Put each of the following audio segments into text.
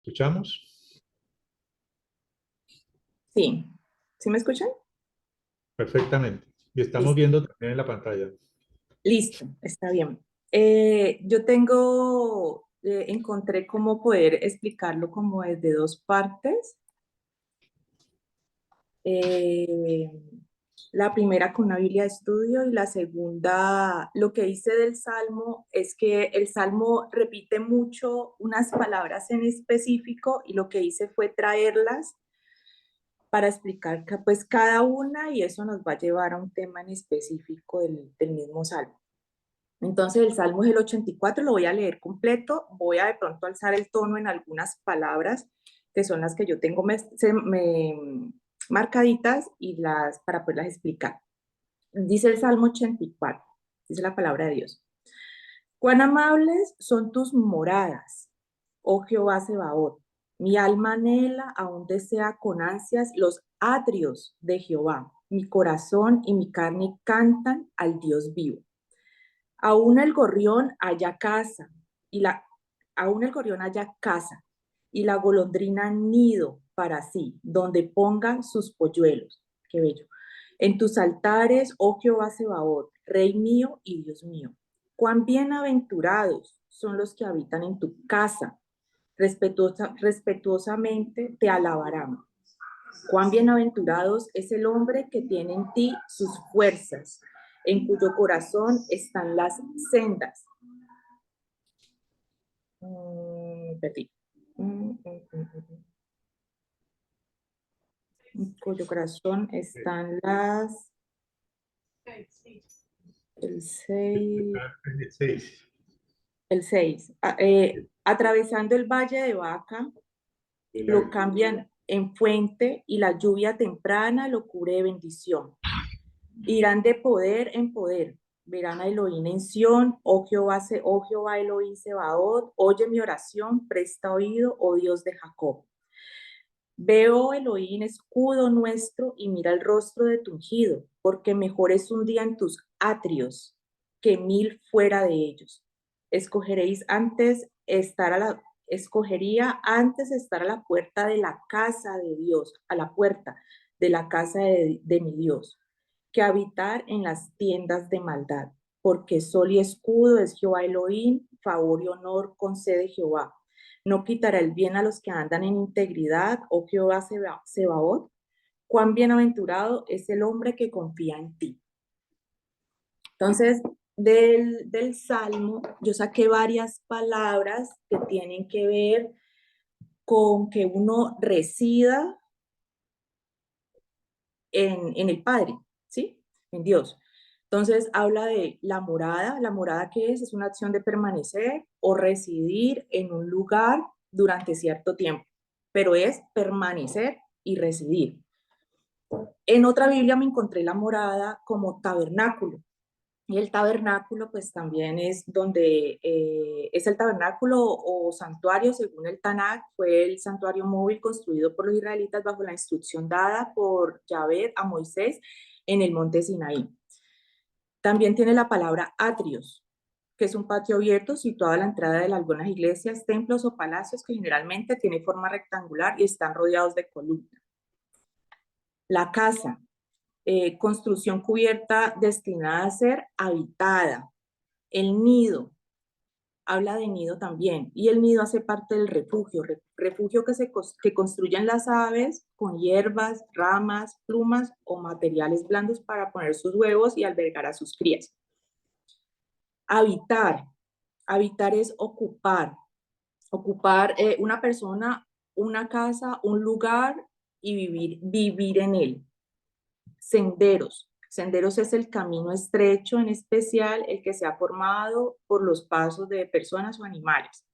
¿Escuchamos? Sí, ¿sí me escuchan? Perfectamente. Y estamos Listo, viendo también en la pantalla. listo, está bien. Encontré cómo poder explicarlo como desde dos partes. Eh, la primera con una Biblia de estudio y la segunda, lo que hice del Salmo es que el Salmo repite mucho unas palabras en específico y lo que hice fue traerlas para explicar pues cada una y eso nos va a llevar a un tema en específico del mismo Salmo. Entonces el Salmo es el 84, lo voy a leer completo, voy a de pronto alzar el tono en algunas palabras que son las que yo tengo marcaditas y las para poderlas explicar. Dice el Salmo 84, dice la palabra de Dios. Cuán amables son tus moradas, oh Jehová Sebaot. Mi alma anhela, aún desea con ansias los atrios de Jehová. Mi corazón y mi carne cantan al Dios vivo. Aún el gorrión haya casa y la aún el gorrión haya casa y la golondrina nido para sí, donde ponga sus polluelos. Qué bello. En tus altares, oh Jehová Sebaot, Rey mío y Dios mío. Cuán bienaventurados son los que habitan en tu casa, respetuosamente te alabarán. Cuán bienaventurados es el hombre que tiene en ti sus fuerzas, en cuyo corazón están las sendas. Perdí. En cuyo corazón están las... El 6. 6. El 6. Atravesando el valle de Baca, lo cambian en fuente y la lluvia temprana lo cubre de bendición. Irán de poder en poder, verán a Elohim en Sión, oh Jehová Elohim Sebaot, oye mi oración, presta oído, oh Dios de Jacob. Veo, Elohim, escudo nuestro, y mira el rostro de tu ungido, porque mejor es un día en tus atrios que 1000 fuera de ellos. Escogería antes estar a la puerta de la casa de Dios, a la puerta de la casa de mi Dios, que habitar en las tiendas de maldad, porque sol y escudo es Jehová Elohim, favor y honor concede Jehová. No quitará el bien a los que andan en integridad, oh Jehová Sebaot. Cuán bienaventurado es el hombre que confía en ti. Entonces, del Salmo, yo saqué varias palabras que tienen que ver con que uno resida en el Padre, ¿sí? En Dios. Entonces habla de la morada que es una acción de permanecer o residir en un lugar durante cierto tiempo, pero es permanecer y residir. En otra Biblia me encontré la morada como tabernáculo. Y el tabernáculo, pues también es donde es el tabernáculo o santuario, según el Tanakh, fue el santuario móvil construido por los israelitas bajo la instrucción dada por Yahvé a Moisés en el monte Sinaí. También tiene la palabra atrios, que es un patio abierto situado a la entrada de algunas iglesias, templos o palacios que generalmente tiene forma rectangular y están rodeados de columnas. La casa, construcción cubierta destinada a ser habitada. El nido, habla de nido también, y el nido hace parte del refugio, refugio que construyen las aves con hierbas, ramas, plumas o materiales blandos para poner sus huevos y albergar a sus crías. Habitar, habitar es ocupar, ocupar una persona, una casa, un lugar y vivir en él. Senderos. Senderos es el camino estrecho, en especial el que se ha formado por los pasos de personas o animales.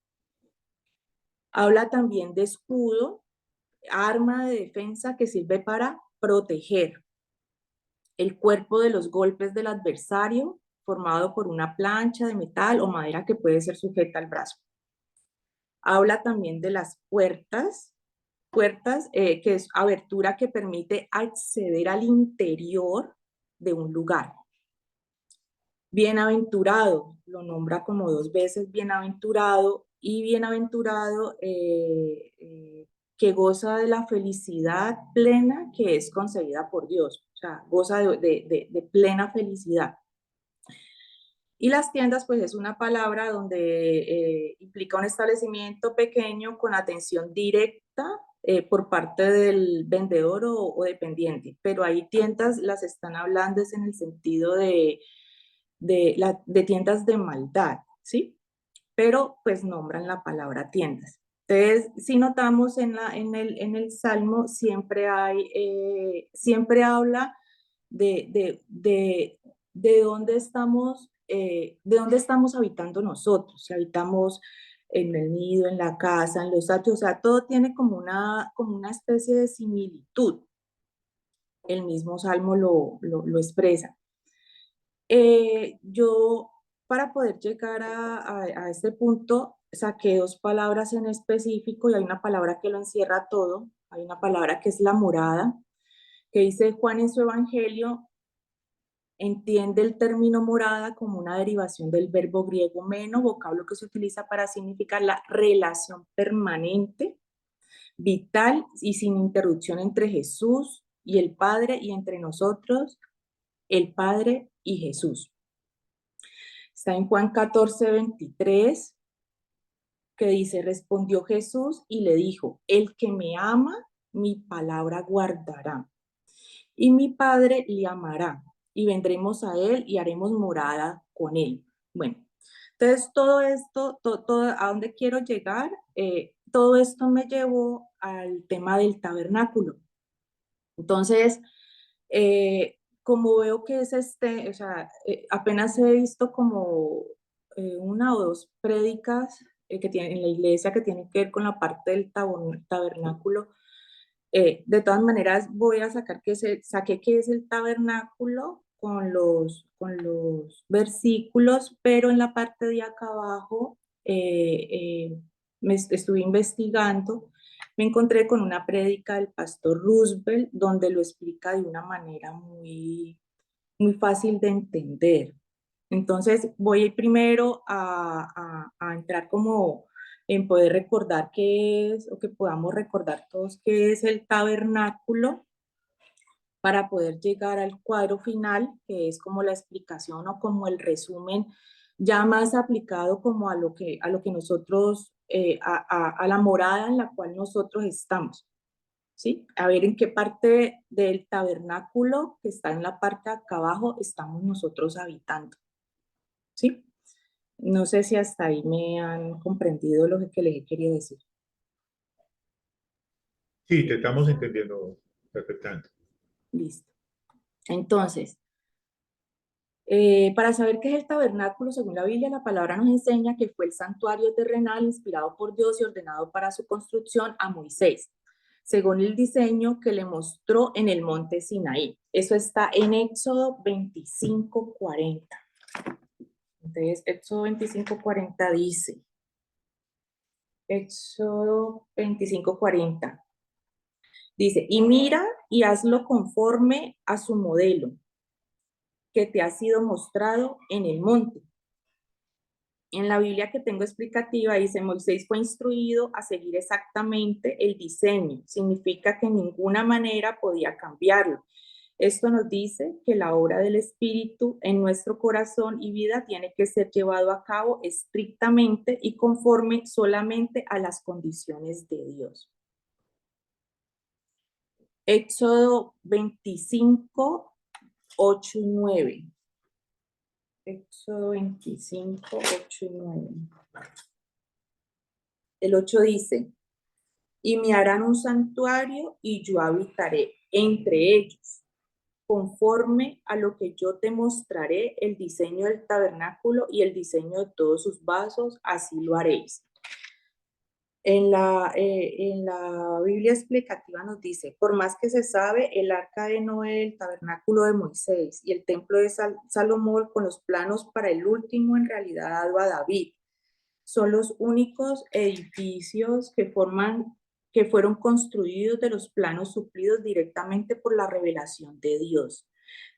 Habla también de escudo, arma de defensa que sirve para proteger el cuerpo de los golpes del adversario, formado por una plancha de metal o madera que puede ser sujeta al brazo. Habla también de las puertas que es abertura que permite acceder al interior de un lugar. Bienaventurado, lo nombra como 2 veces, bienaventurado, y bienaventurado que goza de la felicidad plena que es concedida por Dios, o sea, goza de plena felicidad. Y las tiendas, pues es una palabra donde implica un establecimiento pequeño con atención directa por parte del vendedor o dependiente, pero ahí tiendas las están hablando es en el sentido de tiendas de maldad, ¿sí? Pero pues nombran la palabra tiendas. Entonces, si notamos en el Salmo, siempre habla de dónde estamos habitando nosotros, si habitamos en el nido, en la casa, en los atrios, o sea, todo tiene como una especie de similitud. El mismo Salmo lo expresa. Yo, para poder llegar a este punto, saqué dos palabras en específico y hay una palabra que lo encierra todo. Hay una palabra que es la morada, que dice Juan en su evangelio, entiende el término morada como una derivación del verbo griego meno, vocablo que se utiliza para significar la relación permanente, vital y sin interrupción entre Jesús y el Padre y entre nosotros, el Padre y Jesús. Está en Juan 14:23, que dice, respondió Jesús y le dijo, el que me ama, mi palabra guardará, y mi Padre le amará, y vendremos a él y haremos morada con él. Bueno, entonces todo esto, a dónde quiero llegar, todo esto me llevó al tema del tabernáculo. Entonces, como veo que es o sea, apenas he visto como una o dos prédicas que tienen en la iglesia que tienen que ver con la parte del tabernáculo. De todas maneras, voy a sacar saqué que es el tabernáculo con los versículos, pero en la parte de acá abajo me estuve investigando, me encontré con una prédica del pastor Roosevelt donde lo explica de una manera muy fácil de entender. Entonces voy primero a entrar como en poder recordar qué es, o que podamos recordar todos qué es el tabernáculo, para poder llegar al cuadro final, que es como la explicación o como el resumen ya más aplicado como a lo que nosotros, a la morada en la cual nosotros estamos. ¿Sí? A ver en qué parte del tabernáculo, que está en la parte de acá abajo, estamos nosotros habitando. ¿Sí? No sé si hasta ahí me han comprendido lo que les he querido decir. Sí, te estamos entendiendo perfectamente. Listo. Entonces, para saber qué es el tabernáculo, según la Biblia, la palabra nos enseña que fue el santuario terrenal inspirado por Dios y ordenado para su construcción a Moisés, según el diseño que le mostró en el monte Sinaí. Eso está en Éxodo 25:40. Entonces, Éxodo 25:40 dice, Éxodo 25:40, dice, y mira y hazlo conforme a su modelo que te ha sido mostrado en el monte. En la Biblia que tengo explicativa dice, Moisés fue instruido a seguir exactamente el diseño. Significa que en ninguna manera podía cambiarlo. Esto nos dice que la obra del Espíritu en nuestro corazón y vida tiene que ser llevado a cabo estrictamente y conforme solamente a las condiciones de Dios. Éxodo 25:8 y 9. Éxodo 25:8 y 9. El 8 dice, y me harán un santuario y yo habitaré entre ellos, conforme a lo que yo te mostraré el diseño del tabernáculo y el diseño de todos sus vasos, así lo haréis. En la Biblia explicativa nos dice, por más que se sabe, el arca de Noé, el tabernáculo de Moisés y el templo de Salomón con los planos para el último en realidad dado a David, son los únicos edificios que fueron construidos de los planos suplidos directamente por la revelación de Dios.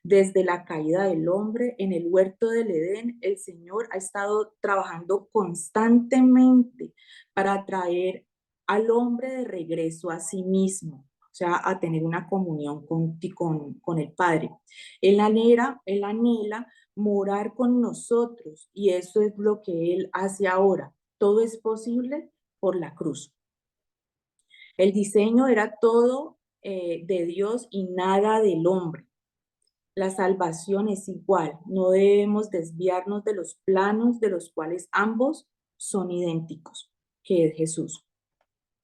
Desde la caída del hombre en el huerto del Edén, el Señor ha estado trabajando constantemente para traer al hombre de regreso a sí mismo, o sea, a tener una comunión con el Padre. Él anhela morar con nosotros y eso es lo que Él hace ahora. Todo es posible por la cruz. El diseño era todo de Dios y nada del hombre. La salvación es igual, no debemos desviarnos de los planos de los cuales ambos son idénticos, que es Jesús.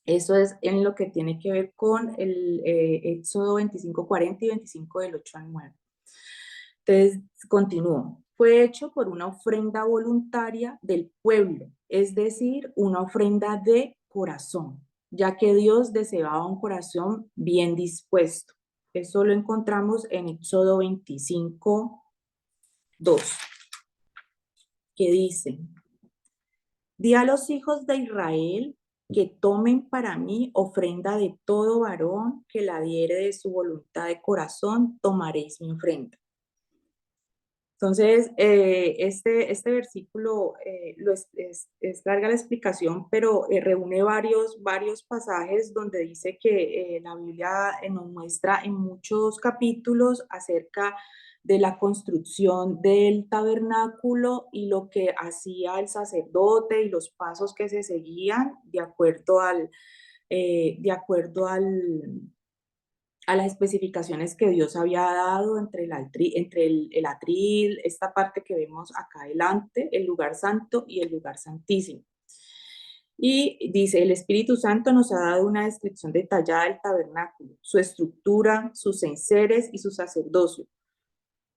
Eso es en lo que tiene que ver con el Éxodo 25:40 y 25 del 8 al 9. Entonces, continúo. Fue hecho por una ofrenda voluntaria del pueblo, es decir, una ofrenda de corazón, ya que Dios deseaba un corazón bien dispuesto. Eso lo encontramos en Éxodo 25:2, que dice: Di a los hijos de Israel que tomen para mí ofrenda de todo varón que la diere de su voluntad de corazón, tomaréis mi ofrenda. Entonces, este versículo es larga la explicación, pero reúne varios pasajes donde dice que la Biblia nos muestra en muchos capítulos acerca de la construcción del tabernáculo y lo que hacía el sacerdote y los pasos que se seguían a las especificaciones que Dios había dado entre el atril, esta parte que vemos acá adelante, el lugar santo y el lugar santísimo. Y dice, el Espíritu Santo nos ha dado una descripción detallada del tabernáculo, su estructura, sus enseres y su sacerdocio.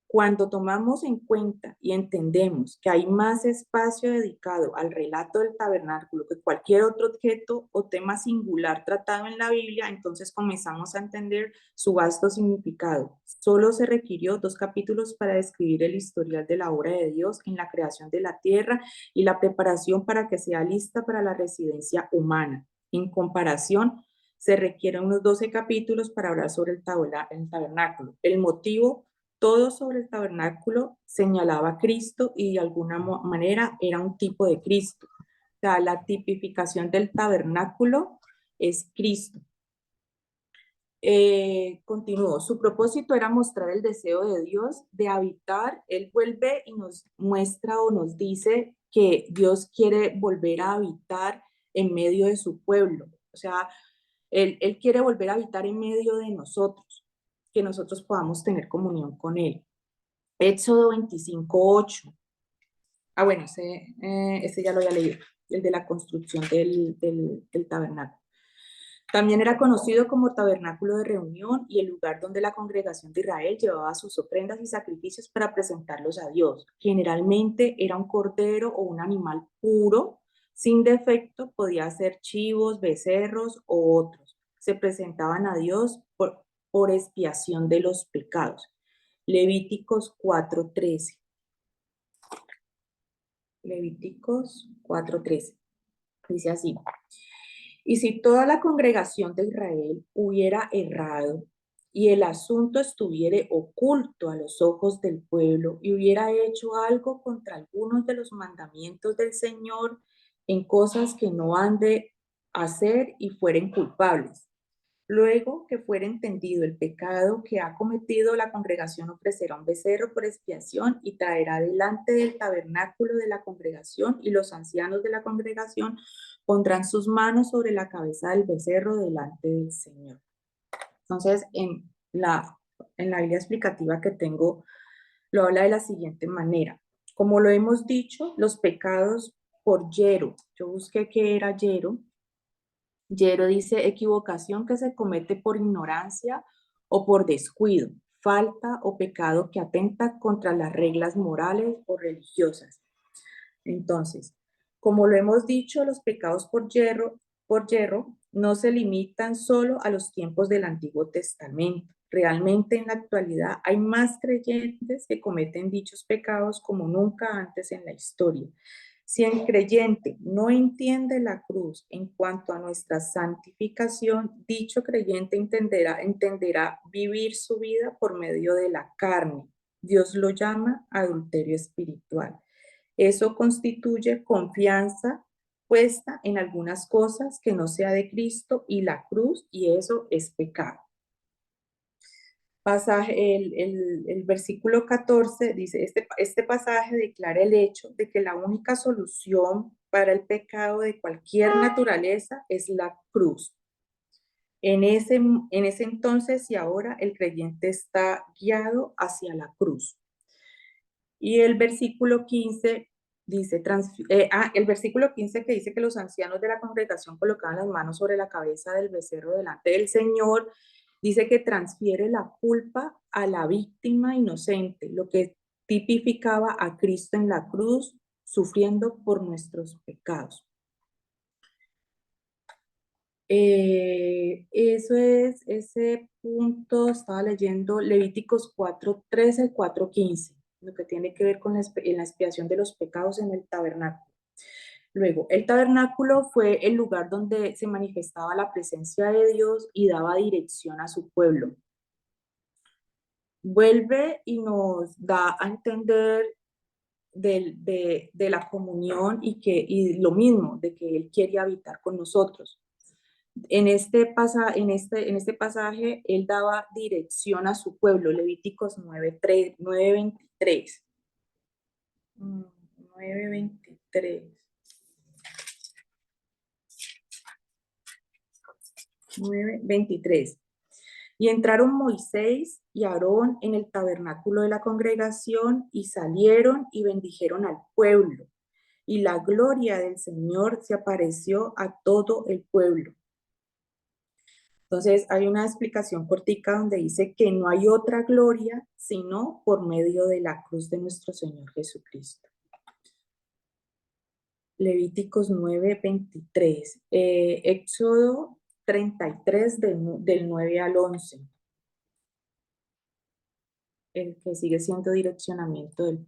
Cuando tomamos en cuenta y entendemos que hay más espacio dedicado al relato del tabernáculo que cualquier otro objeto o tema singular tratado en la Biblia, entonces comenzamos a entender su vasto significado. Solo se requirió 2 capítulos para describir el historial de la obra de Dios en la creación de la tierra y la preparación para que sea lista para la residencia humana. En comparación, se requieren unos 12 capítulos para hablar sobre el tabernáculo. El motivo, todo sobre el tabernáculo señalaba a Cristo y de alguna manera era un tipo de Cristo. O sea, la tipificación del tabernáculo es Cristo. Continúo. Su propósito era mostrar el deseo de Dios de habitar. Él vuelve y nos muestra o nos dice que Dios quiere volver a habitar en medio de su pueblo. O sea, él quiere volver a habitar en medio de nosotros, que nosotros podamos tener comunión con Él. Éxodo 25:8. Ah, bueno, ese ya lo había leído, el de la construcción del tabernáculo. También era conocido como tabernáculo de reunión y el lugar donde la congregación de Israel llevaba sus ofrendas y sacrificios para presentarlos a Dios. Generalmente era un cordero o un animal puro, sin defecto, podía ser chivos, becerros o otros. Se presentaban a Dios por expiación de los pecados. Levíticos 4:13. Levíticos 4:13. Dice así: Y si toda la congregación de Israel hubiera errado y el asunto estuviere oculto a los ojos del pueblo y hubiera hecho algo contra algunos de los mandamientos del Señor en cosas que no han de hacer y fueren culpables, luego que fuera entendido el pecado que ha cometido, la congregación ofrecerá un becerro por expiación y traerá delante del tabernáculo de la congregación, y los ancianos de la congregación pondrán sus manos sobre la cabeza del becerro delante del Señor. Entonces, en la Biblia explicativa que tengo, lo habla de la siguiente manera. Como lo hemos dicho, los pecados por yero. Yo busqué qué era yero. Yero dice equivocación que se comete por ignorancia o por descuido, falta o pecado que atenta contra las reglas morales o religiosas. Entonces, como lo hemos dicho, los pecados por yerro no se limitan solo a los tiempos del Antiguo Testamento. Realmente en la actualidad hay más creyentes que cometen dichos pecados como nunca antes en la historia. Si el creyente no entiende la cruz en cuanto a nuestra santificación, dicho creyente entenderá vivir su vida por medio de la carne. Dios lo llama adulterio espiritual. Eso constituye confianza puesta en algunas cosas que no sea de Cristo y la cruz, y eso es pecado. El versículo 14 dice, este pasaje declara el hecho de que la única solución para el pecado de cualquier naturaleza es la cruz. En ese entonces y ahora el creyente está guiado hacia la cruz. Y el versículo 15 dice, el versículo 15 que dice que los ancianos de la congregación colocaban las manos sobre la cabeza del becerro delante del Señor, dice que transfiere la culpa a la víctima inocente, lo que tipificaba a Cristo en la cruz, sufriendo por nuestros pecados. Ese punto, estaba leyendo Levíticos 4:13 y 4:15, lo que tiene que ver con la expiación de los pecados en el tabernáculo. Luego, el tabernáculo fue el lugar donde se manifestaba la presencia de Dios y daba dirección a su pueblo. Vuelve y nos da a entender de la comunión y lo mismo, de que Él quiere habitar con nosotros. En este pasaje, Él daba dirección a su pueblo, Levíticos 9:23. 9:23. 9:23. Y entraron Moisés y Aarón en el tabernáculo de la congregación y salieron y bendijeron al pueblo. Y la gloria del Señor se apareció a todo el pueblo. Entonces hay una explicación cortica donde dice que no hay otra gloria sino por medio de la cruz de nuestro Señor Jesucristo. Levíticos 9:23. Éxodo 33 del 9 al 11. El que sigue siendo direccionamiento del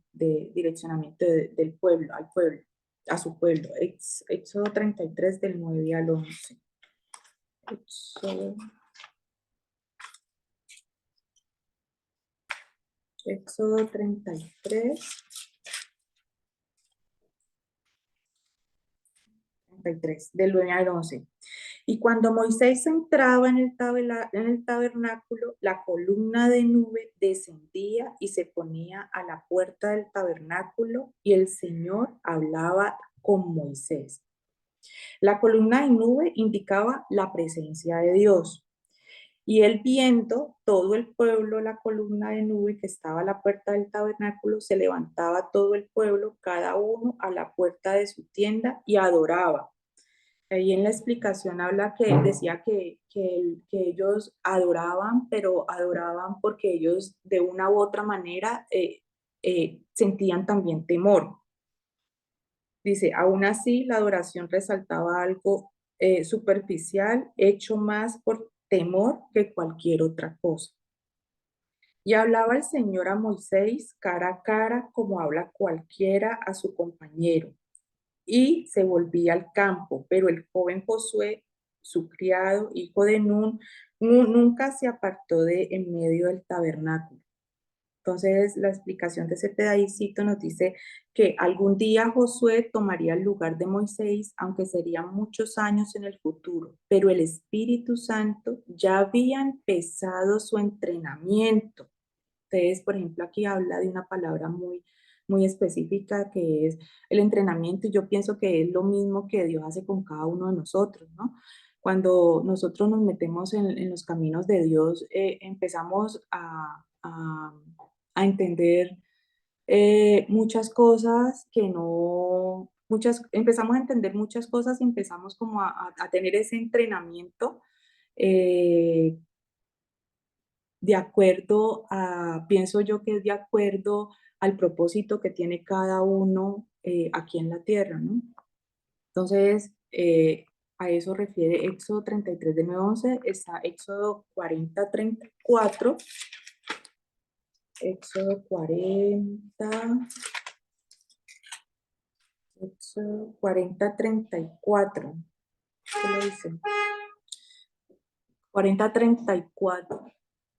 pueblo, al pueblo, a su pueblo. Éxodo 33 del 9 al 11. Éxodo 33. 33, del 9 al 11. Y cuando Moisés entraba en el tabernáculo, la columna de nube descendía y se ponía a la puerta del tabernáculo y el Señor hablaba con Moisés. La columna de nube indicaba la presencia de Dios. Y él viendo todo el pueblo, la columna de nube que estaba a la puerta del tabernáculo, se levantaba todo el pueblo, cada uno a la puerta de su tienda y adoraba. Ahí en la explicación habla que decía que ellos adoraban, pero adoraban porque ellos de una u otra manera sentían también temor. Dice, aún así la adoración resaltaba algo superficial, hecho más por temor que cualquier otra cosa. Y hablaba el Señor a Moisés cara a cara como habla cualquiera a su compañero. Y se volvía al campo, pero el joven Josué, su criado, hijo de Nun, nunca se apartó de en medio del tabernáculo. Entonces, la explicación de ese pedacito nos dice que algún día Josué tomaría el lugar de Moisés, aunque serían muchos años en el futuro, pero el Espíritu Santo ya había empezado su entrenamiento. Entonces, por ejemplo, aquí habla de una palabra muy específica que es el entrenamiento, y yo pienso que es lo mismo que Dios hace con cada uno de nosotros, ¿no? Cuando nosotros nos metemos en los caminos de Dios, empezamos a entender muchas cosas que no, empezamos a entender muchas cosas y empezamos como a tener ese entrenamiento de acuerdo pienso yo que es de acuerdo al propósito que tiene cada uno aquí en la tierra, ¿no? Entonces, a eso refiere Éxodo 33 de 9 a 11, está Éxodo 40:34, Éxodo 40, Éxodo 40:34. ¿Qué lo dice? 40:34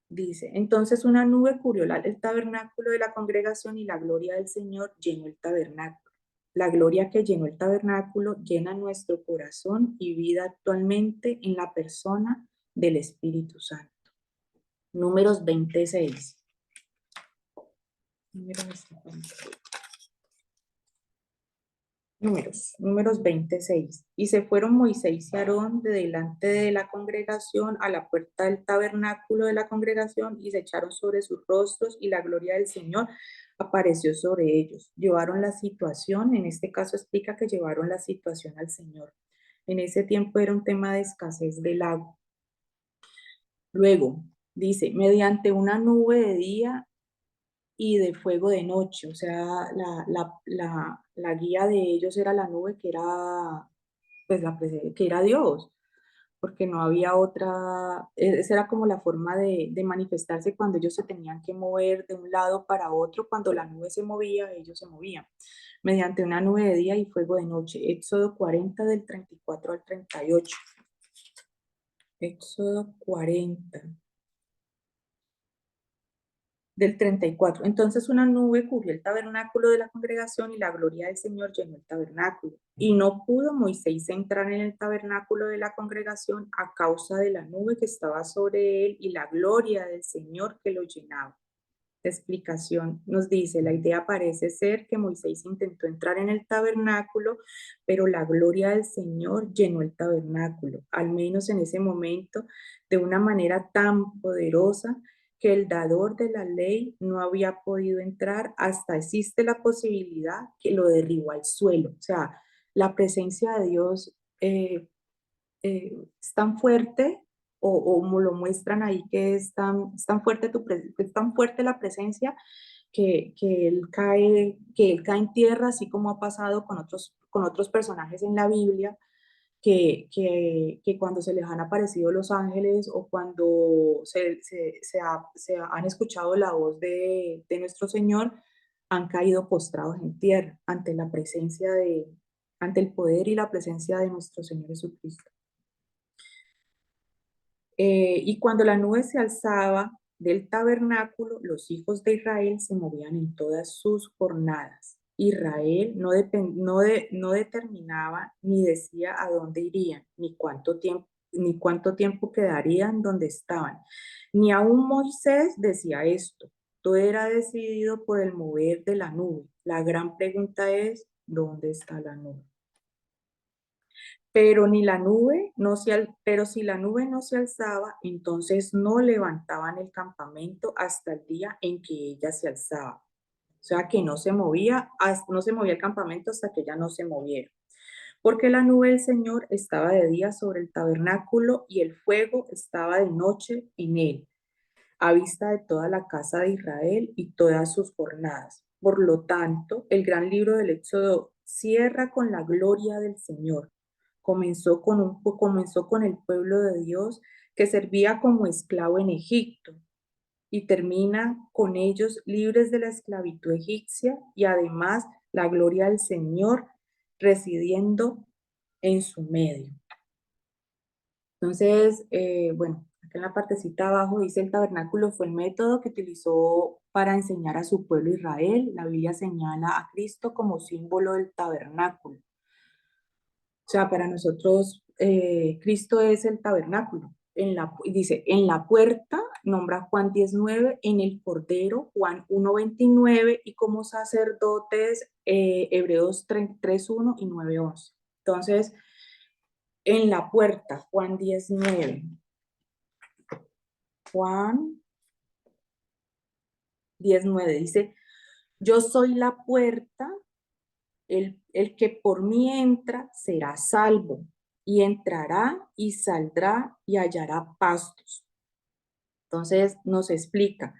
dice, entonces una nube cubrió el tabernáculo de la congregación y la gloria del Señor llenó el tabernáculo. La gloria que llenó el tabernáculo llena nuestro corazón y vida actualmente en la persona del Espíritu Santo. Números 26. Números 26. Y se fueron Moisés y Aarón de delante de la congregación a la puerta del tabernáculo de la congregación y se echaron sobre sus rostros y la gloria del Señor apareció sobre ellos. Llevaron la situación, en este caso explica que llevaron la situación al Señor. En ese tiempo era un tema de escasez del agua. Luego dice, mediante una nube de día y de fuego de noche, o sea, la guía de ellos era la nube que era, pues, que era Dios, porque no había otra, esa era como la forma de manifestarse cuando ellos se tenían que mover de un lado para otro, cuando la nube se movía, ellos se movían, mediante una nube de día y fuego de noche. Éxodo 40 del 34 al 38. Éxodo 40. Del 34. Entonces una nube cubrió el tabernáculo de la congregación y la gloria del Señor llenó el tabernáculo. Y no pudo Moisés entrar en el tabernáculo de la congregación a causa de la nube que estaba sobre él y la gloria del Señor que lo llenaba. La explicación nos dice, la idea parece ser que Moisés intentó entrar en el tabernáculo, pero la gloria del Señor llenó el tabernáculo, al menos en ese momento, de una manera tan poderosa que el dador de la ley no había podido entrar hasta existe la posibilidad que lo derribó al suelo. O sea, la presencia de Dios es tan fuerte o lo muestran ahí que es tan fuerte es tan fuerte la presencia que él cae en tierra, así como ha pasado con otros personajes en la Biblia, que cuando se les han aparecido los ángeles o cuando han escuchado la voz de nuestro Señor, han caído postrados en tierra ante la presencia ante el poder y la presencia de nuestro Señor Jesucristo. Y cuando la nube se alzaba del tabernáculo, los hijos de Israel se movían en todas sus jornadas. Israel no determinaba ni decía a dónde irían, ni cuánto tiempo quedarían donde estaban. Ni aún Moisés decía esto. Todo era decidido por el mover de la nube. La gran pregunta es, ¿dónde está la nube? Pero si la nube no se alzaba, entonces no levantaban el campamento hasta el día en que ella se alzaba. O sea que no se movía el campamento hasta que ella no se moviera. Porque la nube del Señor estaba de día sobre el tabernáculo y el fuego estaba de noche en él, a vista de toda la casa de Israel y todas sus jornadas. Por lo tanto, el gran libro del Éxodo cierra con la gloria del Señor. Comenzó con el pueblo de Dios que servía como esclavo en Egipto y termina con ellos libres de la esclavitud egipcia y además la gloria del Señor residiendo en su medio. Entonces, bueno, acá en la partecita abajo dice el tabernáculo fue el método que utilizó para enseñar a su pueblo Israel. La Biblia señala a Cristo como símbolo del tabernáculo. O sea, para nosotros Cristo es el tabernáculo. Dice, en la puerta, nombra Juan 19, en el Cordero, Juan 1:29, y como sacerdotes, Hebreos 3:1 y 9:11. Entonces, en la puerta, Juan 19. Juan 19 dice, yo soy la puerta, el que por mí entra será salvo, y entrará y saldrá y hallará pastos. Entonces nos explica,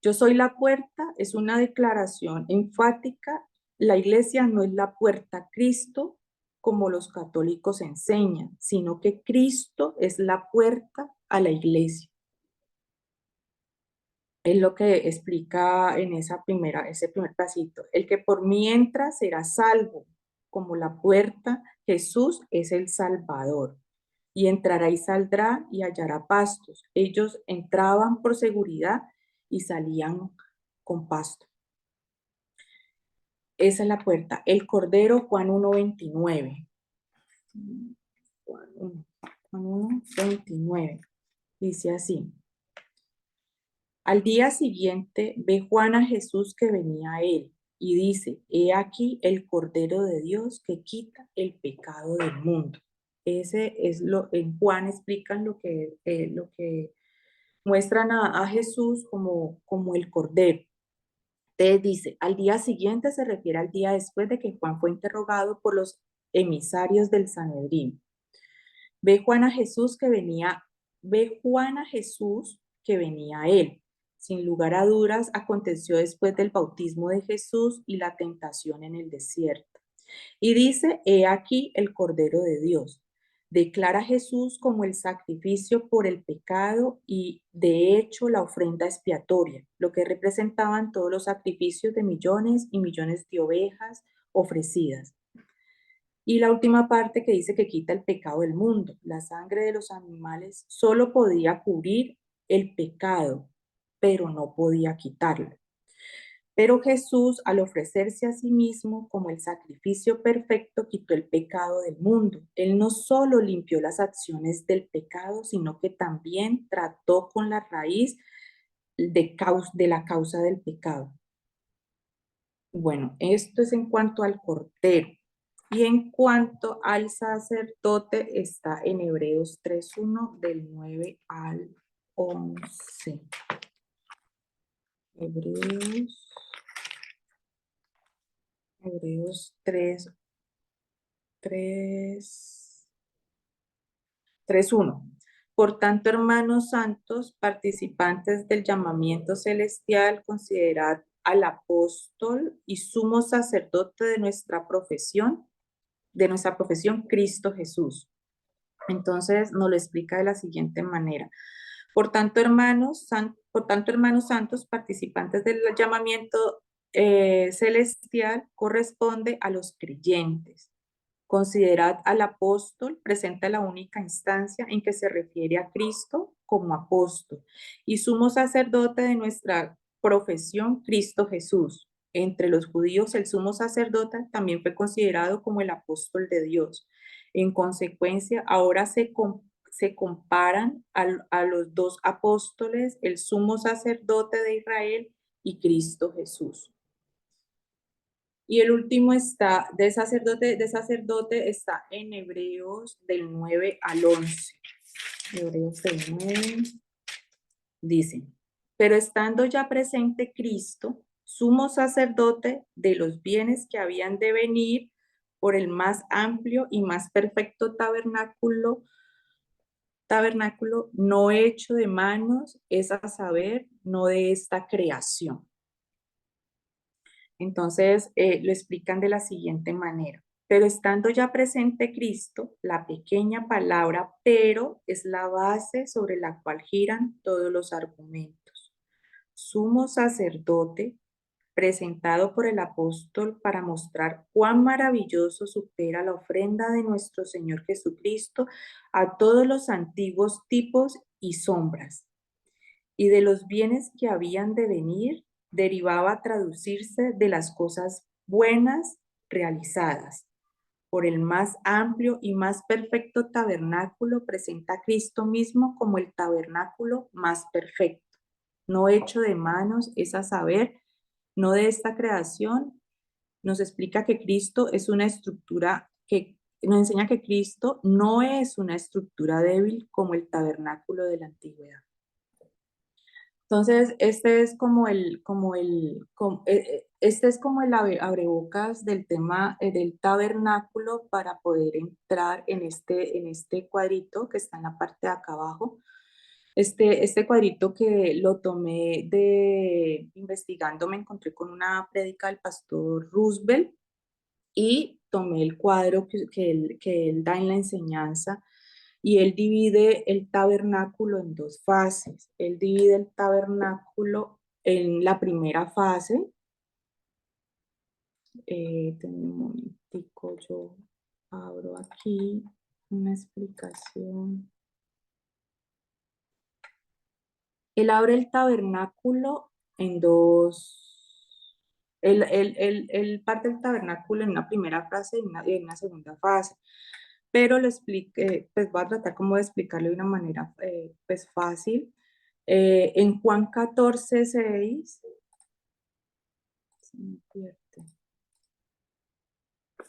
yo soy la puerta, es una declaración enfática, la iglesia no es la puerta a Cristo como los católicos enseñan, sino que Cristo es la puerta a la iglesia. Es lo que explica en ese primer pasito. El que por mí entra será salvo, como la puerta, Jesús es el Salvador. Y entrará y saldrá y hallará pastos. Ellos entraban por seguridad y salían con pasto. Esa es la puerta. El Cordero, Juan 1:29. Juan 1:29. Dice así. Al día siguiente ve Juan a Jesús que venía a él y dice, he aquí el Cordero de Dios que quita el pecado del mundo. Ese es en Juan explican lo que muestran a Jesús como el Cordero. Entonces dice, al día siguiente se refiere al día después de que Juan fue interrogado por los emisarios del Sanedrín. Ve Juan a Jesús que venía a él. Sin lugar a dudas, aconteció después del bautismo de Jesús y la tentación en el desierto. Y dice, he aquí el Cordero de Dios. Declara a Jesús como el sacrificio por el pecado y de hecho la ofrenda expiatoria, lo que representaban todos los sacrificios de millones y millones de ovejas ofrecidas. Y la última parte que dice que quita el pecado del mundo. La sangre de los animales solo podía cubrir el pecado, pero no podía quitarlo. Pero Jesús, al ofrecerse a sí mismo como el sacrificio perfecto, quitó el pecado del mundo. Él no solo limpió las acciones del pecado, sino que también trató con la raíz de la causa del pecado. Bueno, esto es en cuanto al Cordero. Y en cuanto al sacerdote, está en Hebreos 3:1 del 9 al 11. Hebreos 3:1. Por tanto, hermanos santos, participantes del llamamiento celestial, considerad al apóstol y sumo sacerdote de nuestra profesión, Cristo Jesús. Entonces nos lo explica de la siguiente manera. Por tanto, hermanos santos, participantes del llamamiento celestial, corresponde a los creyentes. Considerad al apóstol, presenta la única instancia en que se refiere a Cristo como apóstol y sumo sacerdote de nuestra profesión, Cristo Jesús. Entre los judíos, el sumo sacerdote también fue considerado como el apóstol de Dios. En consecuencia, ahora se comparan a los dos apóstoles, el sumo sacerdote de Israel y Cristo Jesús. Y el último está de sacerdote está en Hebreos del 9 al 11. Hebreos del 9 dice, pero estando ya presente Cristo, sumo sacerdote de los bienes que habían de venir por el más amplio y más perfecto tabernáculo no hecho de manos, es a saber, no de esta creación. Entonces, lo explican de la siguiente manera. Pero estando ya presente Cristo, la pequeña palabra pero es la base sobre la cual giran todos los argumentos. Sumo sacerdote, presentado por el apóstol para mostrar cuán maravilloso supera la ofrenda de nuestro Señor Jesucristo a todos los antiguos tipos y sombras, y de los bienes que habían de venir, derivaba a traducirse de las cosas buenas realizadas. Por el más amplio y más perfecto tabernáculo presenta a Cristo mismo como el tabernáculo más perfecto, no hecho de manos, es a saber, no de esta creación. Nos explica que Cristo es una estructura que nos enseña que Cristo no es una estructura débil como el tabernáculo de la antigüedad. Entonces, este es como el abrebocas del tema del tabernáculo para poder entrar en este cuadrito que está en la parte de acá abajo. Este cuadrito que lo tomé investigando, me encontré con una prédica del pastor Roosevelt y tomé el cuadro que él da en la enseñanza y él divide el tabernáculo en dos fases. Él divide el tabernáculo en la primera fase. Un momentito. momentico, yo abro aquí una explicación. Él abre el tabernáculo en dos. Él parte el tabernáculo en una primera frase y en una segunda frase, pero lo expliqué, pues voy a tratar como de explicarlo de una manera pues fácil. En Juan 14:6, se me pierde.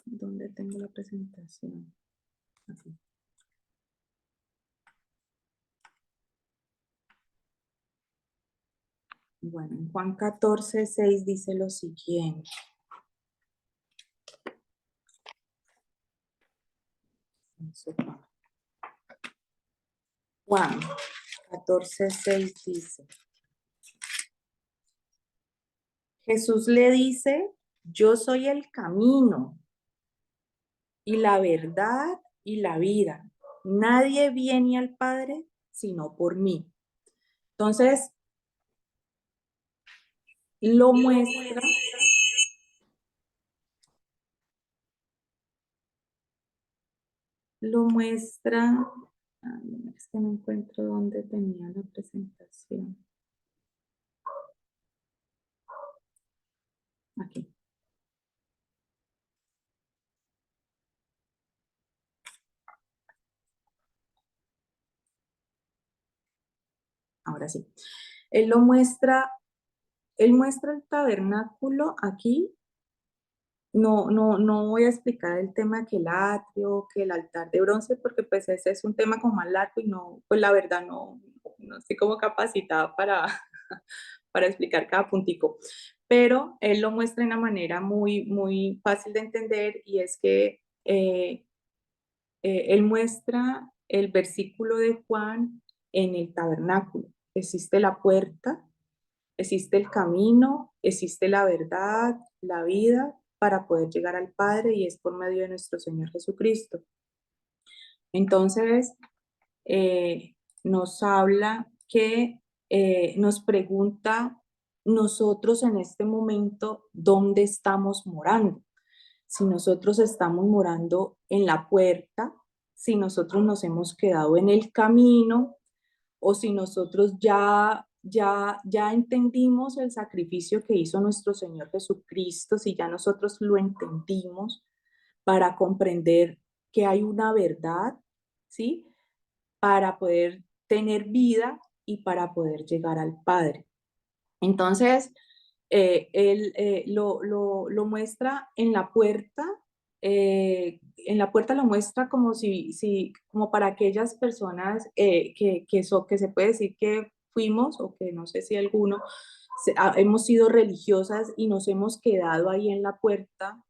¿Dónde tengo la presentación? Aquí. Bueno, en Juan 14:6 dice lo siguiente. Juan 14:6 dice, Jesús le dice, yo soy el camino y la verdad y la vida. Nadie viene al Padre sino por mí. Entonces, lo muestra, es que no encuentro dónde tenía la presentación. Aquí. Ahora sí. Él lo muestra, él muestra el tabernáculo aquí. No voy a explicar el tema que el atrio, que el altar de bronce, porque pues ese es un tema como más largo y no, pues la verdad no estoy como capacitada para, para explicar cada puntico. Pero él lo muestra de una manera muy fácil de entender y es que él muestra el versículo de Juan en el tabernáculo. Existe la puerta, existe el camino, existe la verdad, la vida para poder llegar al Padre y es por medio de nuestro Señor Jesucristo. Entonces, nos habla que nos pregunta nosotros en este momento dónde estamos morando. Si nosotros estamos morando en la puerta, si nosotros nos hemos quedado en el camino o si nosotros ya entendimos el sacrificio que hizo nuestro Señor Jesucristo, si ya nosotros lo entendimos para comprender que hay una verdad, ¿sí? Para poder tener vida y para poder llegar al Padre. Entonces, él lo muestra en la puerta lo muestra como como para aquellas personas que se puede decir que fuimos, o que no sé si alguno, hemos sido religiosas y nos hemos quedado ahí en la puerta,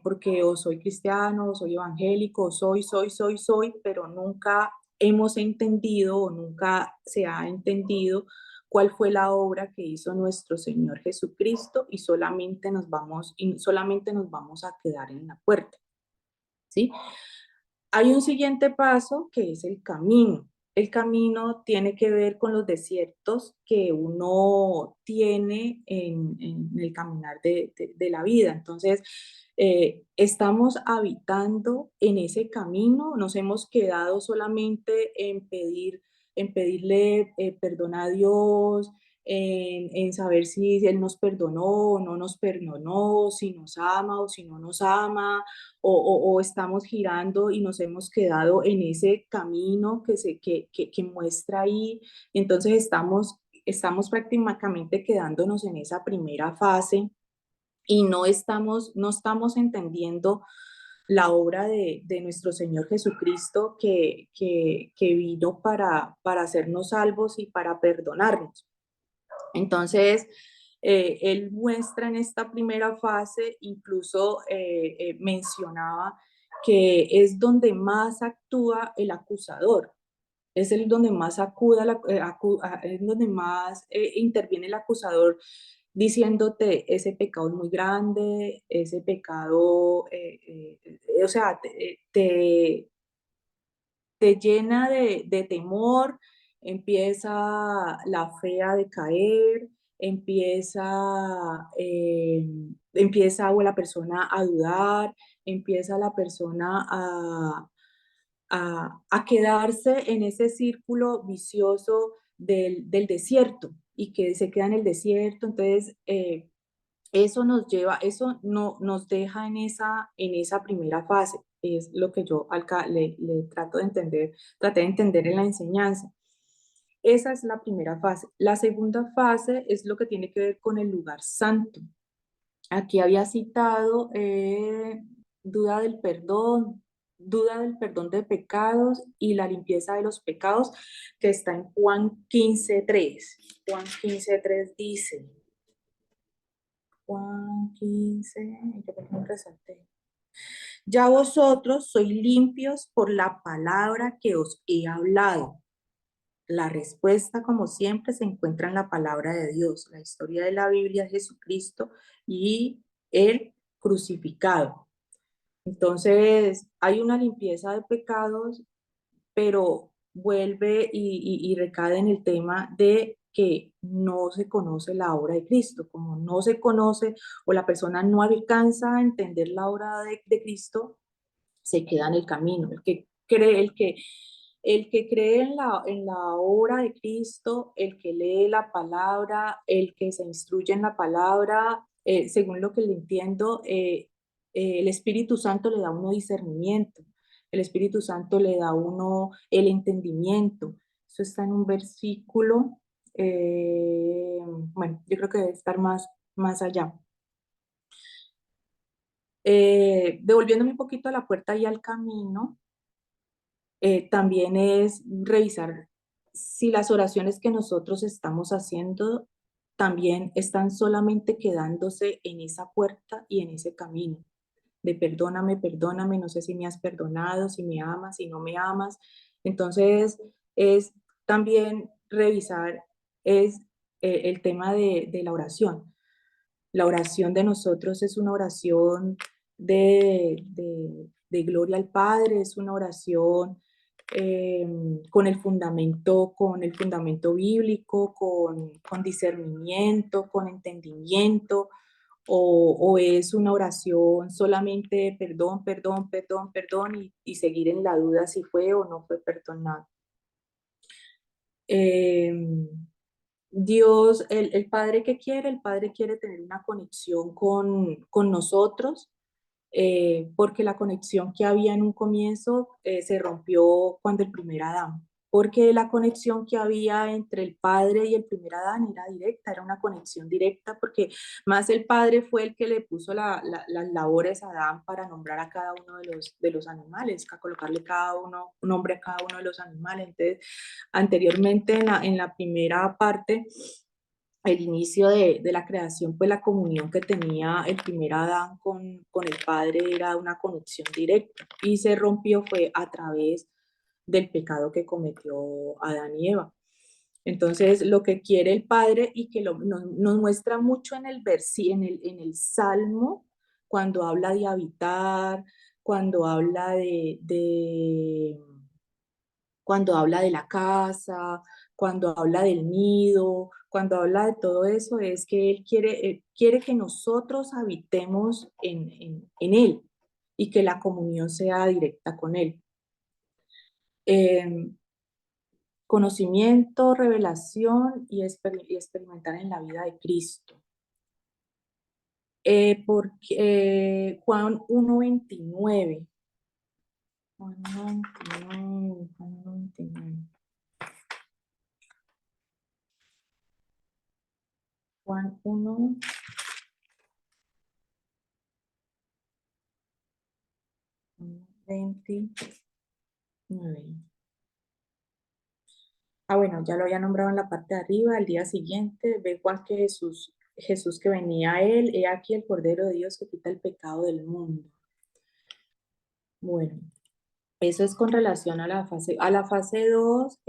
porque o soy cristiano, o soy evangélico, o soy, pero nunca hemos entendido o nunca se ha entendido cuál fue la obra que hizo nuestro Señor Jesucristo y solamente nos vamos a quedar en la puerta, ¿sí? Hay un siguiente paso que es el camino. El camino tiene que ver con los desiertos que uno tiene en el caminar de la vida. Entonces, estamos habitando en ese camino, nos hemos quedado solamente en pedirle perdón a Dios, en saber si Él nos perdonó o no nos perdonó, si nos ama o si no nos ama, o estamos girando y nos hemos quedado en ese camino que muestra ahí. Entonces estamos prácticamente quedándonos en esa primera fase y no estamos entendiendo la obra de nuestro Señor Jesucristo que vino para hacernos salvos y para perdonarnos. Entonces, él muestra en esta primera fase, incluso mencionaba que es donde más actúa el acusador, es el donde más es donde más interviene el acusador diciéndote ese pecado es muy grande, ese pecado, o sea, te llena de temor, empieza la fe a decaer, empieza empieza o la persona a dudar, empieza la persona a quedarse en ese círculo vicioso del desierto y que se queda en el desierto. Entonces, eso nos lleva, eso no, nos deja en esa primera fase, es lo que yo le trato de entender, traté de entender en la enseñanza. Esa es la primera fase. La segunda fase es lo que tiene que ver con el lugar santo. Aquí había citado duda del perdón de pecados y la limpieza de los pecados, que está en Juan 15:3. Juan 15:3 dice, Juan 15, yo creo que me resalté. Ya vosotros sois limpios por la palabra que os he hablado. La respuesta, como siempre, se encuentra en la palabra de Dios, la historia de la Biblia, Jesucristo y el crucificado. Entonces, hay una limpieza de pecados, pero vuelve y recae en el tema de que no se conoce la obra de Cristo. Como no se conoce o la persona no alcanza a entender la obra de Cristo, se queda en el camino. El que cree en la obra de Cristo, el que lee la palabra, el que se instruye en la palabra, según lo que le entiendo, el Espíritu Santo le da a uno discernimiento, el Espíritu Santo le da a uno el entendimiento. Eso está en un versículo, bueno, yo creo que debe estar más allá. Devolviéndome un poquito a la puerta y al camino, también es revisar si las oraciones que nosotros estamos haciendo también están solamente quedándose en esa puerta y en ese camino de perdóname, perdóname, no sé si me has perdonado, si me amas, si no me amas. Entonces, es también revisar es el tema de la oración. La oración de nosotros es una oración de gloria al Padre, es una oración eh, con el fundamento bíblico, con discernimiento, con entendimiento, o es una oración solamente perdón, perdón, perdón, perdón y seguir en la duda si fue o no fue perdonado. Eh, Dios, el Padre que quiere, el Padre quiere tener una conexión con nosotros, porque la conexión que había en un comienzo se rompió cuando el primer Adán, porque la conexión que había entre el Padre y el primer Adán era directa, era una conexión directa, porque más el Padre fue el que le puso las labores a Adán para nombrar a cada uno de los animales, a colocarle cada uno, un nombre a cada uno de los animales. Entonces, anteriormente en la primera parte, el inicio de la creación, pues la comunión que tenía el primer Adán con el Padre era una conexión directa y se rompió fue a través del pecado que cometió Adán y Eva. Entonces, lo que quiere el Padre y que nos muestra mucho en en el Salmo, cuando habla de habitar, cuando habla cuando habla de la casa, cuando habla del nido, cuando habla de todo eso, es que Él quiere que nosotros habitemos en Él y que la comunión sea directa con Él. Eh, Conocimiento, revelación y experimentar en la vida de Cristo. Juan 1:29. Juan 1:29, Juan 1:29. Juan 1, 29. Bueno, ya lo había nombrado en la parte de arriba. Al día siguiente, ve Juan que Jesús que venía a él, he aquí el Cordero de Dios que quita el pecado del mundo. Bueno, eso es con relación a la fase 2.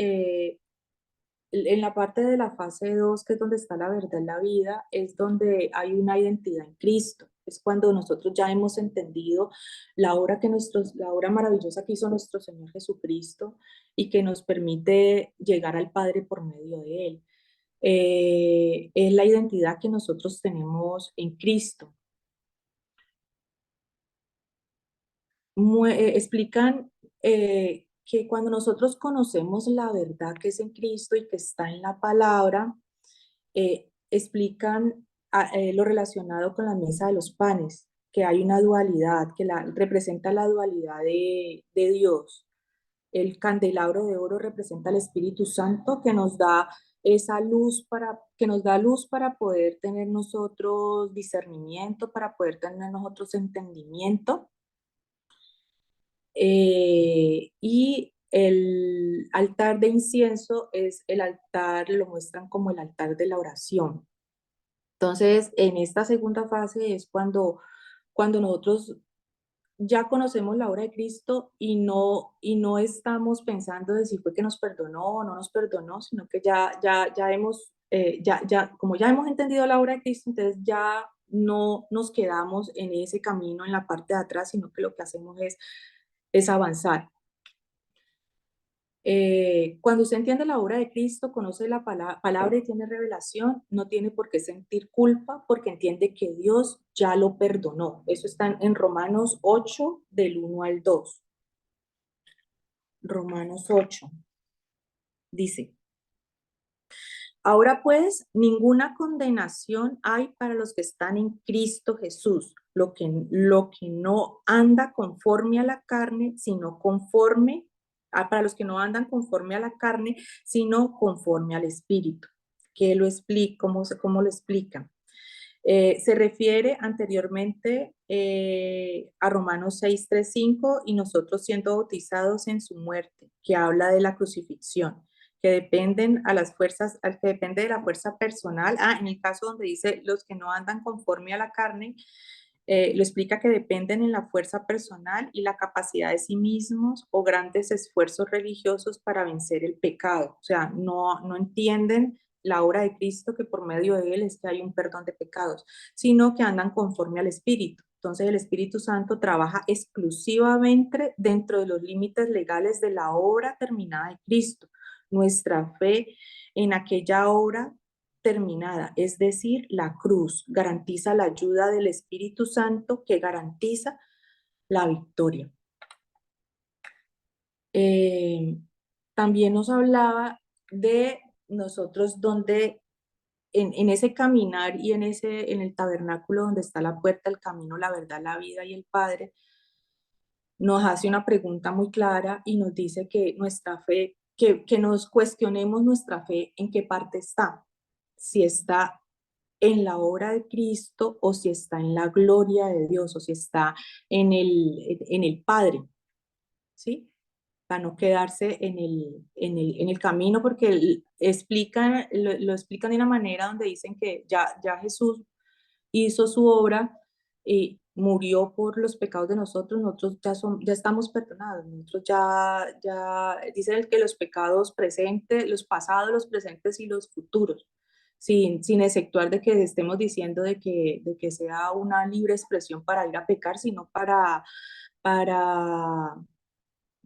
En la parte de la fase 2, que es donde está la verdad en la vida, es donde hay una identidad en Cristo. Es cuando nosotros ya hemos entendido la obra maravillosa que hizo nuestro Señor Jesucristo y que nos permite llegar al Padre por medio de Él. Es la identidad que nosotros tenemos en Cristo. explican que cuando nosotros conocemos la verdad que es en Cristo y que está en la palabra, explican lo relacionado con la mesa de los panes, que hay una dualidad, que representa la dualidad de Dios. El candelabro de oro representa el Espíritu Santo que nos da esa luz que nos da luz para poder tener nosotros discernimiento, para poder tener nosotros entendimiento. Y el altar de incienso es el altar, lo muestran como el altar de la oración. Entonces, en esta segunda fase es cuando nosotros ya conocemos la obra de Cristo y no estamos pensando de si fue que nos perdonó o no nos perdonó, sino que ya hemos, como ya hemos entendido la obra de Cristo, entonces ya no nos quedamos en ese camino en la parte de atrás, sino que lo que hacemos es avanzar. Cuando usted entiende la obra de Cristo, conoce la palabra y tiene revelación, no tiene por qué sentir culpa porque entiende que Dios ya lo perdonó. Eso está en Romanos 8, del 1 al 2. Romanos 8 dice, ahora pues, ninguna condenación hay para los que están en Cristo Jesús, lo que no anda conforme a la carne, sino conforme, para los que no andan conforme a la carne, sino conforme al Espíritu. ¿Qué lo explica? ¿Cómo lo explica? Se refiere anteriormente a Romanos 6, 3, 5 y nosotros siendo bautizados en su muerte, que habla de la crucifixión, que dependen a las fuerzas, al que depende de la fuerza personal. En el caso donde dice los que no andan conforme a la carne, lo explica que dependen en la fuerza personal y la capacidad de sí mismos o grandes esfuerzos religiosos para vencer el pecado. O sea, no entienden la obra de Cristo, que por medio de él es que hay un perdón de pecados, sino que andan conforme al Espíritu. Entonces el Espíritu Santo trabaja exclusivamente dentro de los límites legales de la obra terminada de Cristo. Nuestra fe en aquella obra terminada, es decir, la cruz, garantiza la ayuda del Espíritu Santo que garantiza la victoria. También nos hablaba de nosotros donde en ese caminar y en el tabernáculo donde está la puerta, el camino, la verdad, la vida y el Padre, nos hace una pregunta muy clara y nos dice que nuestra fe, que nos cuestionemos nuestra fe en qué parte está, si está en la obra de Cristo o si está en la gloria de Dios o si está en el Padre, ¿sí? Para no quedarse en el camino, porque lo explican de una manera donde dicen que ya Jesús hizo su obra y murió por los pecados de nosotros ya estamos perdonados, nosotros dicen que los pecados presentes, los pasados, los presentes y los futuros, sin exceptuar de que estemos diciendo de que sea una libre expresión para ir a pecar, sino para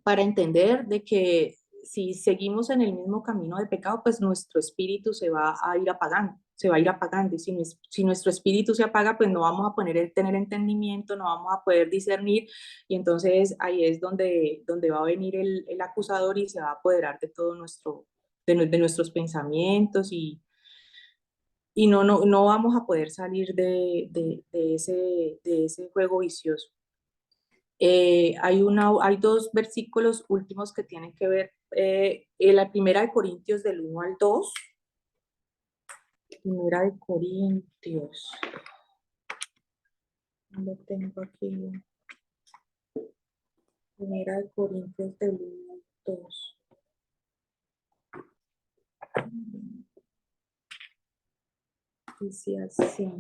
para entender de que si seguimos en el mismo camino de pecado, pues nuestro espíritu se va a ir apagando, se va a ir apagando. Y si nuestro espíritu se apaga, pues no vamos a tener entendimiento, no vamos a poder discernir. Y entonces ahí es donde va a venir el acusador y se va a apoderar de todo de nuestros pensamientos y no vamos a poder salir de ese juego vicioso. Hay dos versículos últimos que tienen que ver, en la primera de Corintios del 1 al 2. Primera de Corintios. Lo tengo aquí. Primera de Corintios del 1 al 2. Dice así.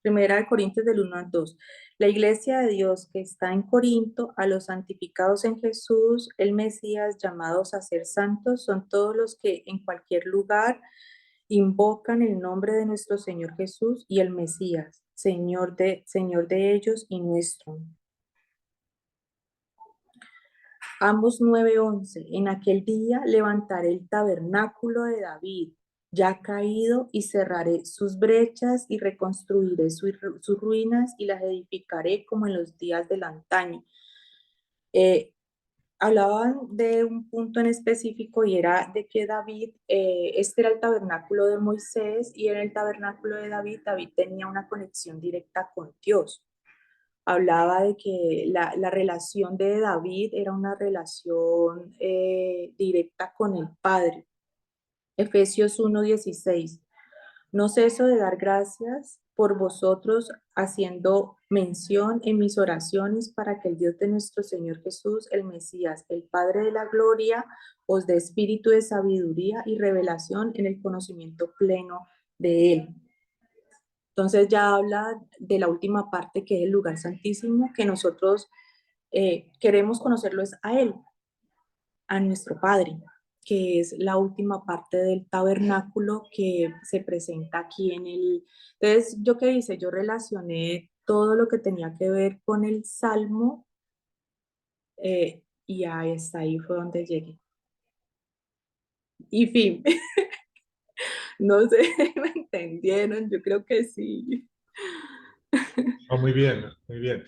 Primera de Corintios del 1 al 2. La iglesia de Dios que está en Corinto, a los santificados en Jesús, el Mesías, llamados a ser santos, son todos los que en cualquier lugar invocan el nombre de nuestro Señor Jesús y el Mesías, Señor de ellos y nuestro. Amos 9:11. En aquel día levantaré el tabernáculo de David, ya caído, y cerraré sus brechas y reconstruiré sus ruinas y las edificaré como en los días del antaño. Eh, Hablaban de un punto en específico y era de que David, este era el tabernáculo de Moisés y en el tabernáculo de David, David tenía una conexión directa con Dios. Hablaba de que la relación de David era una relación directa con el Padre. Efesios 1:16. No ceso de dar gracias por vosotros, haciendo mención en mis oraciones para que el Dios de nuestro Señor Jesús, el Mesías, el Padre de la gloria, os dé espíritu de sabiduría y revelación en el conocimiento pleno de Él. Entonces ya habla de la última parte, que es el lugar santísimo, que nosotros queremos conocerlo es a Él, a nuestro Padre, que es la última parte del tabernáculo que se presenta aquí en el... Entonces, ¿yo qué hice? Yo relacioné todo lo que tenía que ver con el Salmo y ahí está, ahí fue donde llegué. Y fin, no sé, ¿me entendieron? Yo creo que sí. Ah, muy bien, muy bien.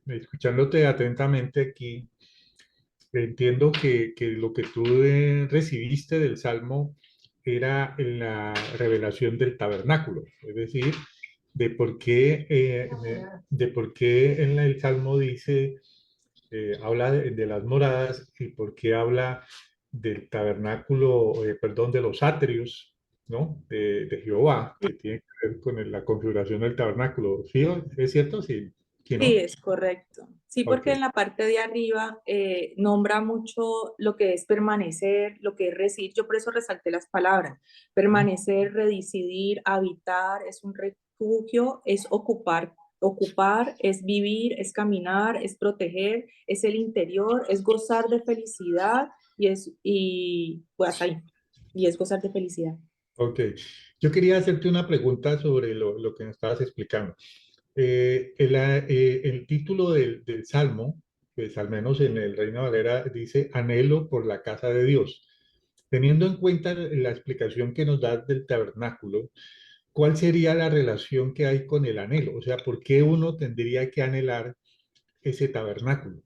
Escuchándote atentamente aquí, entiendo que lo que tú recibiste del Salmo era la revelación del tabernáculo, es decir, de por qué en el Salmo dice, habla de las moradas y por qué habla del tabernáculo, perdón, de los atrios, ¿no? De Jehová, que tiene que ver con la configuración del tabernáculo. ¿Sí? ¿Es cierto? Sí, sí, Sí, ¿no? es correcto. Sí, Ok. porque en la parte de arriba nombra mucho lo que es permanecer, lo que es residir. Yo por eso resalté las palabras. Permanecer, residir, habitar, es un refugio, es ocupar. Ocupar es vivir, es caminar, es proteger, es el interior, es gozar de felicidad y pues ahí, y es gozar de felicidad. Ok. Yo quería hacerte una pregunta sobre lo que nos estabas explicando. El título del Salmo, pues al menos en el Reina Valera, dice anhelo por la casa de Dios. Teniendo en cuenta la explicación que nos das del tabernáculo, ¿cuál sería la relación que hay con el anhelo? O sea, ¿por qué uno tendría que anhelar ese tabernáculo?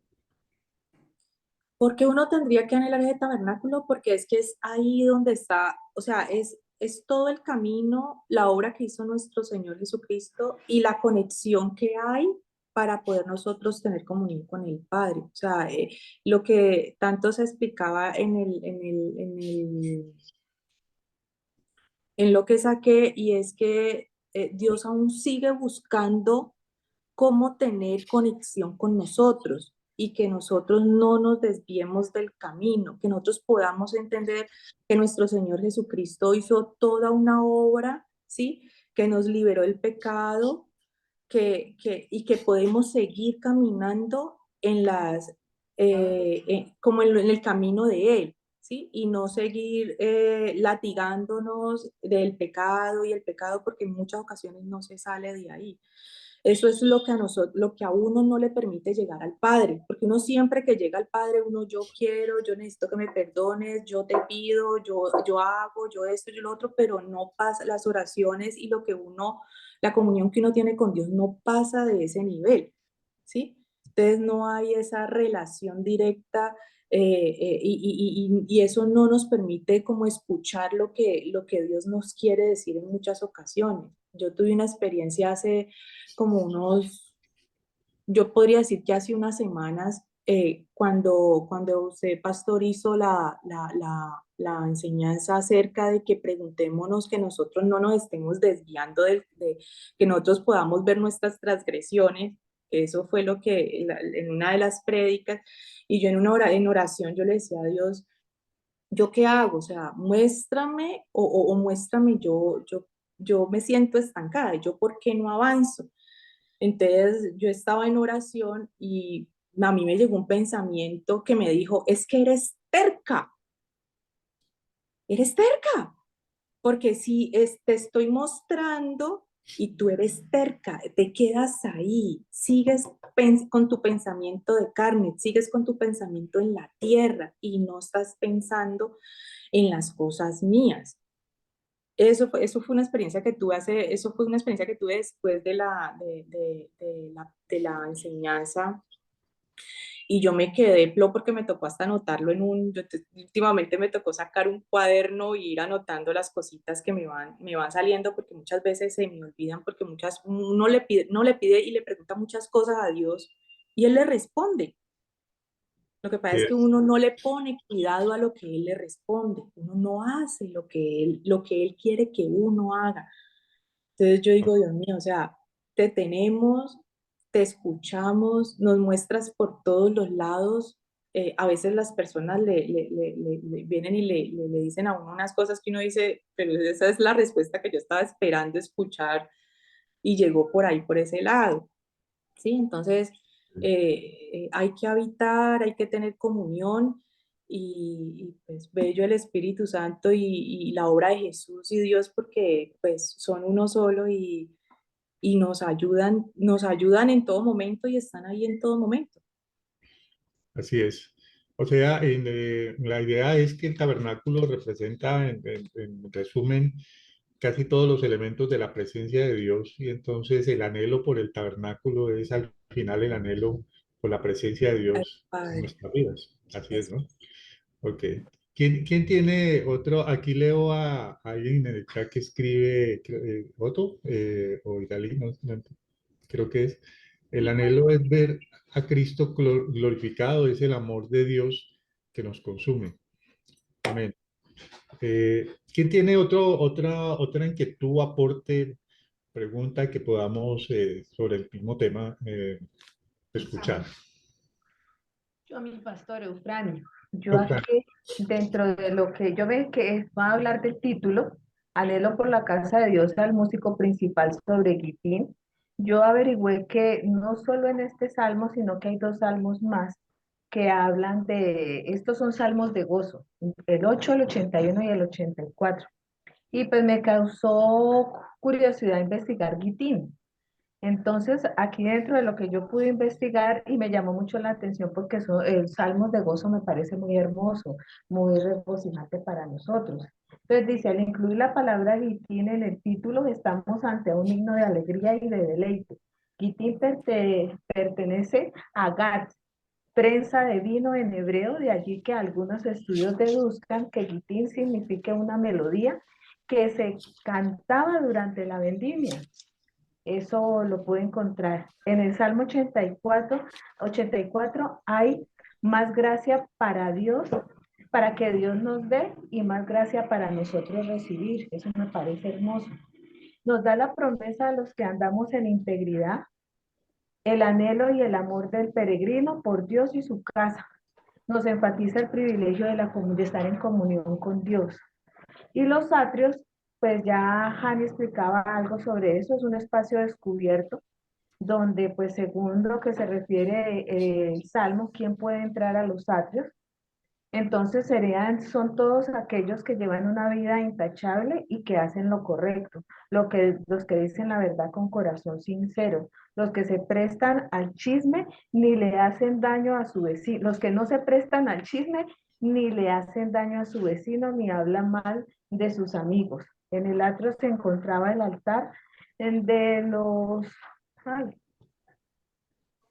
Porque uno tendría que anhelar ese tabernáculo, porque es que es ahí donde está, o sea, es todo el camino, la obra que hizo nuestro Señor Jesucristo y la conexión que hay para poder nosotros tener comunión con el Padre. O sea, lo que tanto se explicaba en lo que saqué, y es que Dios aún sigue buscando cómo tener conexión con nosotros y que nosotros no nos desviemos del camino, que nosotros podamos entender que nuestro Señor Jesucristo hizo toda una obra, ¿sí? Que nos liberó del pecado, y que podemos seguir caminando en como en el camino de Él, ¿sí? Y no seguir latigándonos del pecado y el pecado, porque en muchas ocasiones no se sale de ahí. Eso es lo que a nosotros, lo que a uno no le permite llegar al Padre, porque uno siempre que llega al Padre, uno yo quiero, yo necesito que me perdones, yo te pido, yo hago, yo esto, yo lo otro, pero no pasa las oraciones y lo que uno, la comunión que uno tiene con Dios no pasa de ese nivel, ¿sí? Entonces no hay esa relación directa y eso no nos permite como escuchar lo que Dios nos quiere decir en muchas ocasiones. Yo tuve una experiencia hace como unos, yo podría decir que hace unas semanas, cuando usted, pastor, hizo la enseñanza acerca de que preguntémonos, que nosotros no nos estemos desviando que nosotros podamos ver nuestras transgresiones. Eso fue lo que en una de las prédicas, y yo en oración yo le decía a Dios, ¿yo qué hago? O sea, muéstrame o muéstrame, yo me siento estancada, ¿yo por qué no avanzo? Entonces yo estaba en oración y a mí me llegó un pensamiento que me dijo, es que eres terca, porque si te estoy mostrando y tú eres terca, te quedas ahí, sigues con tu pensamiento de carne, sigues con tu pensamiento en la tierra y no estás pensando en las cosas mías. Eso fue una experiencia que tuve eso fue una experiencia que tuve después de la enseñanza y yo me quedé plo porque me tocó hasta anotarlo últimamente me tocó sacar un cuaderno y ir anotando las cositas que me van saliendo porque muchas veces se me olvidan porque uno le pide y le pregunta muchas cosas a Dios y Él le responde. Lo que pasa es que Es, uno no le pone cuidado a lo que Él le responde, uno no hace lo que Él quiere que uno haga. Entonces yo digo, Dios mío, o sea, te tenemos, te escuchamos, nos muestras por todos los lados. A veces las personas le vienen y le dicen a uno unas cosas que uno dice, pero esa es la respuesta que yo estaba esperando escuchar y llegó por ahí, por ese lado. ¿Sí? Entonces, hay que habitar, hay que tener comunión pues bello el Espíritu Santo y la obra de Jesús y Dios porque pues son uno solo y nos ayudan en todo momento y están ahí en todo momento. así es. O sea, la idea es que el tabernáculo representa, en resumen, casi todos los elementos de la presencia de Dios y entonces el anhelo por el tabernáculo es al final el anhelo por la presencia de Ay, Dios en Padre, nuestras vidas. Así es, es ¿no? Ok. ¿Quién tiene otro? Aquí leo a alguien en el chat que escribe, Otto o Italí, creo que es. El anhelo es ver a Cristo glorificado, es el amor de Dios que nos consume. Amén. ¿Quién tiene otra inquietud, aporte, pregunta que podamos sobre el mismo tema escuchar? Yo, mi pastor Eufranio, yo Doctor, aquí, dentro de lo que yo veo que va a hablar del título, Anhelo por la casa de Dios al músico principal sobre Gitín, yo averigüé que no solo en este salmo, sino que hay dos salmos más que hablan estos son salmos de gozo, el 8, el 81 y el 84. Y pues me causó curiosidad investigar Gitín. Entonces, aquí dentro de lo que yo pude investigar y me llamó mucho la atención porque el Salmos de Gozo me parece muy hermoso, muy regocijante para nosotros. Entonces dice, al incluir la palabra Gitín en el título, estamos ante un himno de alegría y de deleite. Gitín pertenece a Gat, prensa de vino en hebreo, de allí que algunos estudios deduzcan que Gitín significa una melodía que se cantaba durante la vendimia. Eso lo pude encontrar. En el Salmo 84 hay más gracia para Dios, para que Dios nos dé y más gracia para nosotros recibir. Eso me parece hermoso. Nos da la promesa a los que andamos en integridad, el anhelo y el amor del peregrino por Dios y su casa. Nos enfatiza el privilegio de estar en comunión con Dios. Y los atrios, pues ya Hani explicaba algo sobre eso, es un espacio descubierto donde pues según lo que se refiere el Salmo, ¿quién puede entrar a los atrios? Entonces son todos aquellos que llevan una vida intachable y que hacen lo correcto, los que dicen la verdad con corazón sincero, los que se prestan al chisme ni le hacen daño a su vecino, los que no se prestan al chisme ni le hacen daño a su vecino ni hablan mal de sus amigos. En el atrio se encontraba el altar de ay,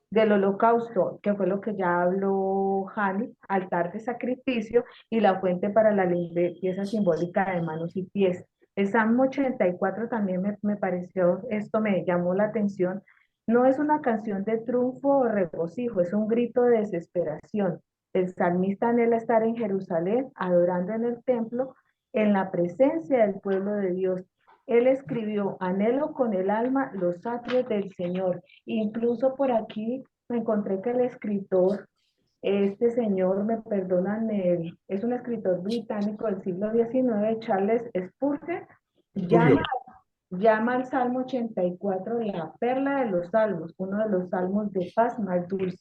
del holocausto, que fue lo que ya habló Hani, altar de sacrificio y la fuente para la limpieza simbólica de manos y pies. El Salmo 84 también me pareció, esto me llamó la atención. No es una canción de triunfo o regocijo, es un grito de desesperación. El salmista anhela estar en Jerusalén, adorando en el templo, en la presencia del pueblo de Dios. Él escribió, anhelo con el alma los atrios del Señor. Incluso por aquí me encontré que el escritor, este señor, me perdonan, es un escritor británico del siglo XIX, Charles Spurgeon, llama, Spurgeon. llama al Salmo 84 la perla de los salmos, uno de los salmos de paz más dulces.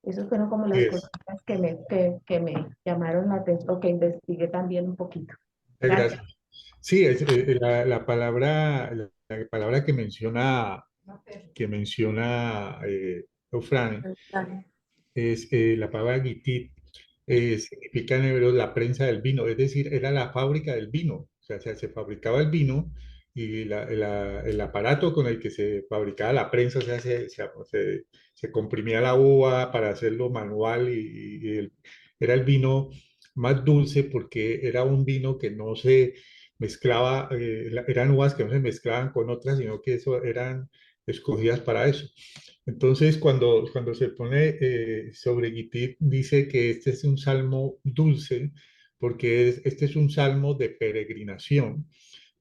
Esas fueron como las Yes. cosas que me llamaron la atención, o que investigué también un poquito. Gracias. Gracias. Sí, la palabra la palabra que menciona Eufrane es la palabra gitit, significa en hebreo la prensa del vino, es decir, era la fábrica del vino, o sea, se fabricaba el vino y el aparato con el que se fabricaba la prensa, o sea, se comprimía la uva para hacerlo manual era el vino más dulce porque era un vino que no se mezclaba, eran uvas que no se mezclaban con otras, sino que eso eran escogidas para eso. Entonces, cuando se pone sobre Gitit, dice que este es un salmo dulce, porque este es un salmo de peregrinación,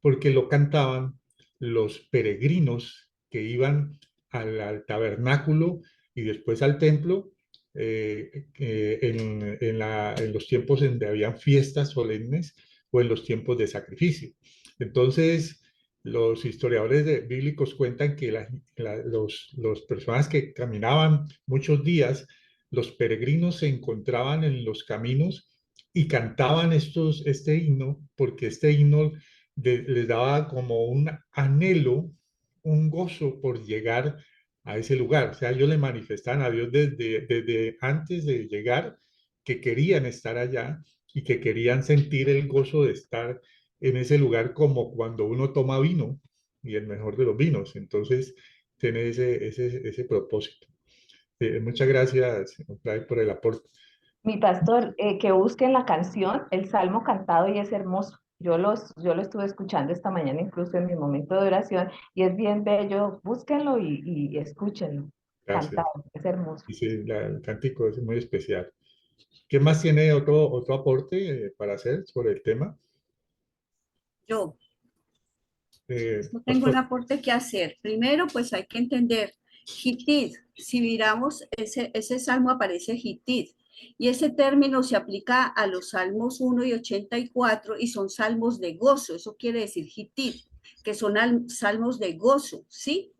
porque lo cantaban los peregrinos que iban al tabernáculo y después al templo en los tiempos en que habían fiestas solemnes o en los tiempos de sacrificio. Entonces, los historiadores bíblicos cuentan que los personas que caminaban muchos días, los peregrinos se encontraban en los caminos y cantaban este himno, porque este himno les daba como un anhelo, un gozo por llegar a ese lugar. O sea, ellos le manifestaban a Dios desde antes de llegar que querían estar allá y que querían sentir el gozo de estar en ese lugar como cuando uno toma vino y el mejor de los vinos. Entonces, tiene ese propósito. Muchas gracias, Flavio, por el aporte. Mi pastor, que busquen la canción, el Salmo cantado y es hermoso. Yo lo estuve escuchando esta mañana, incluso en mi momento de oración, y es bien bello. Búsquenlo y escúchenlo. Gracias. Cantado, es hermoso. Y sí, el cántico es muy especial. ¿Qué más tiene otro aporte para hacer sobre el tema? Yo no tengo un Pastor. aporte que hacer. Primero, pues hay que entender Hitit. Si miramos, ese salmo aparece Hitit. Y ese término se aplica a los salmos 1 y 84 y son salmos de gozo. Eso quiere decir Hitit, que son salmos de gozo, ¿sí?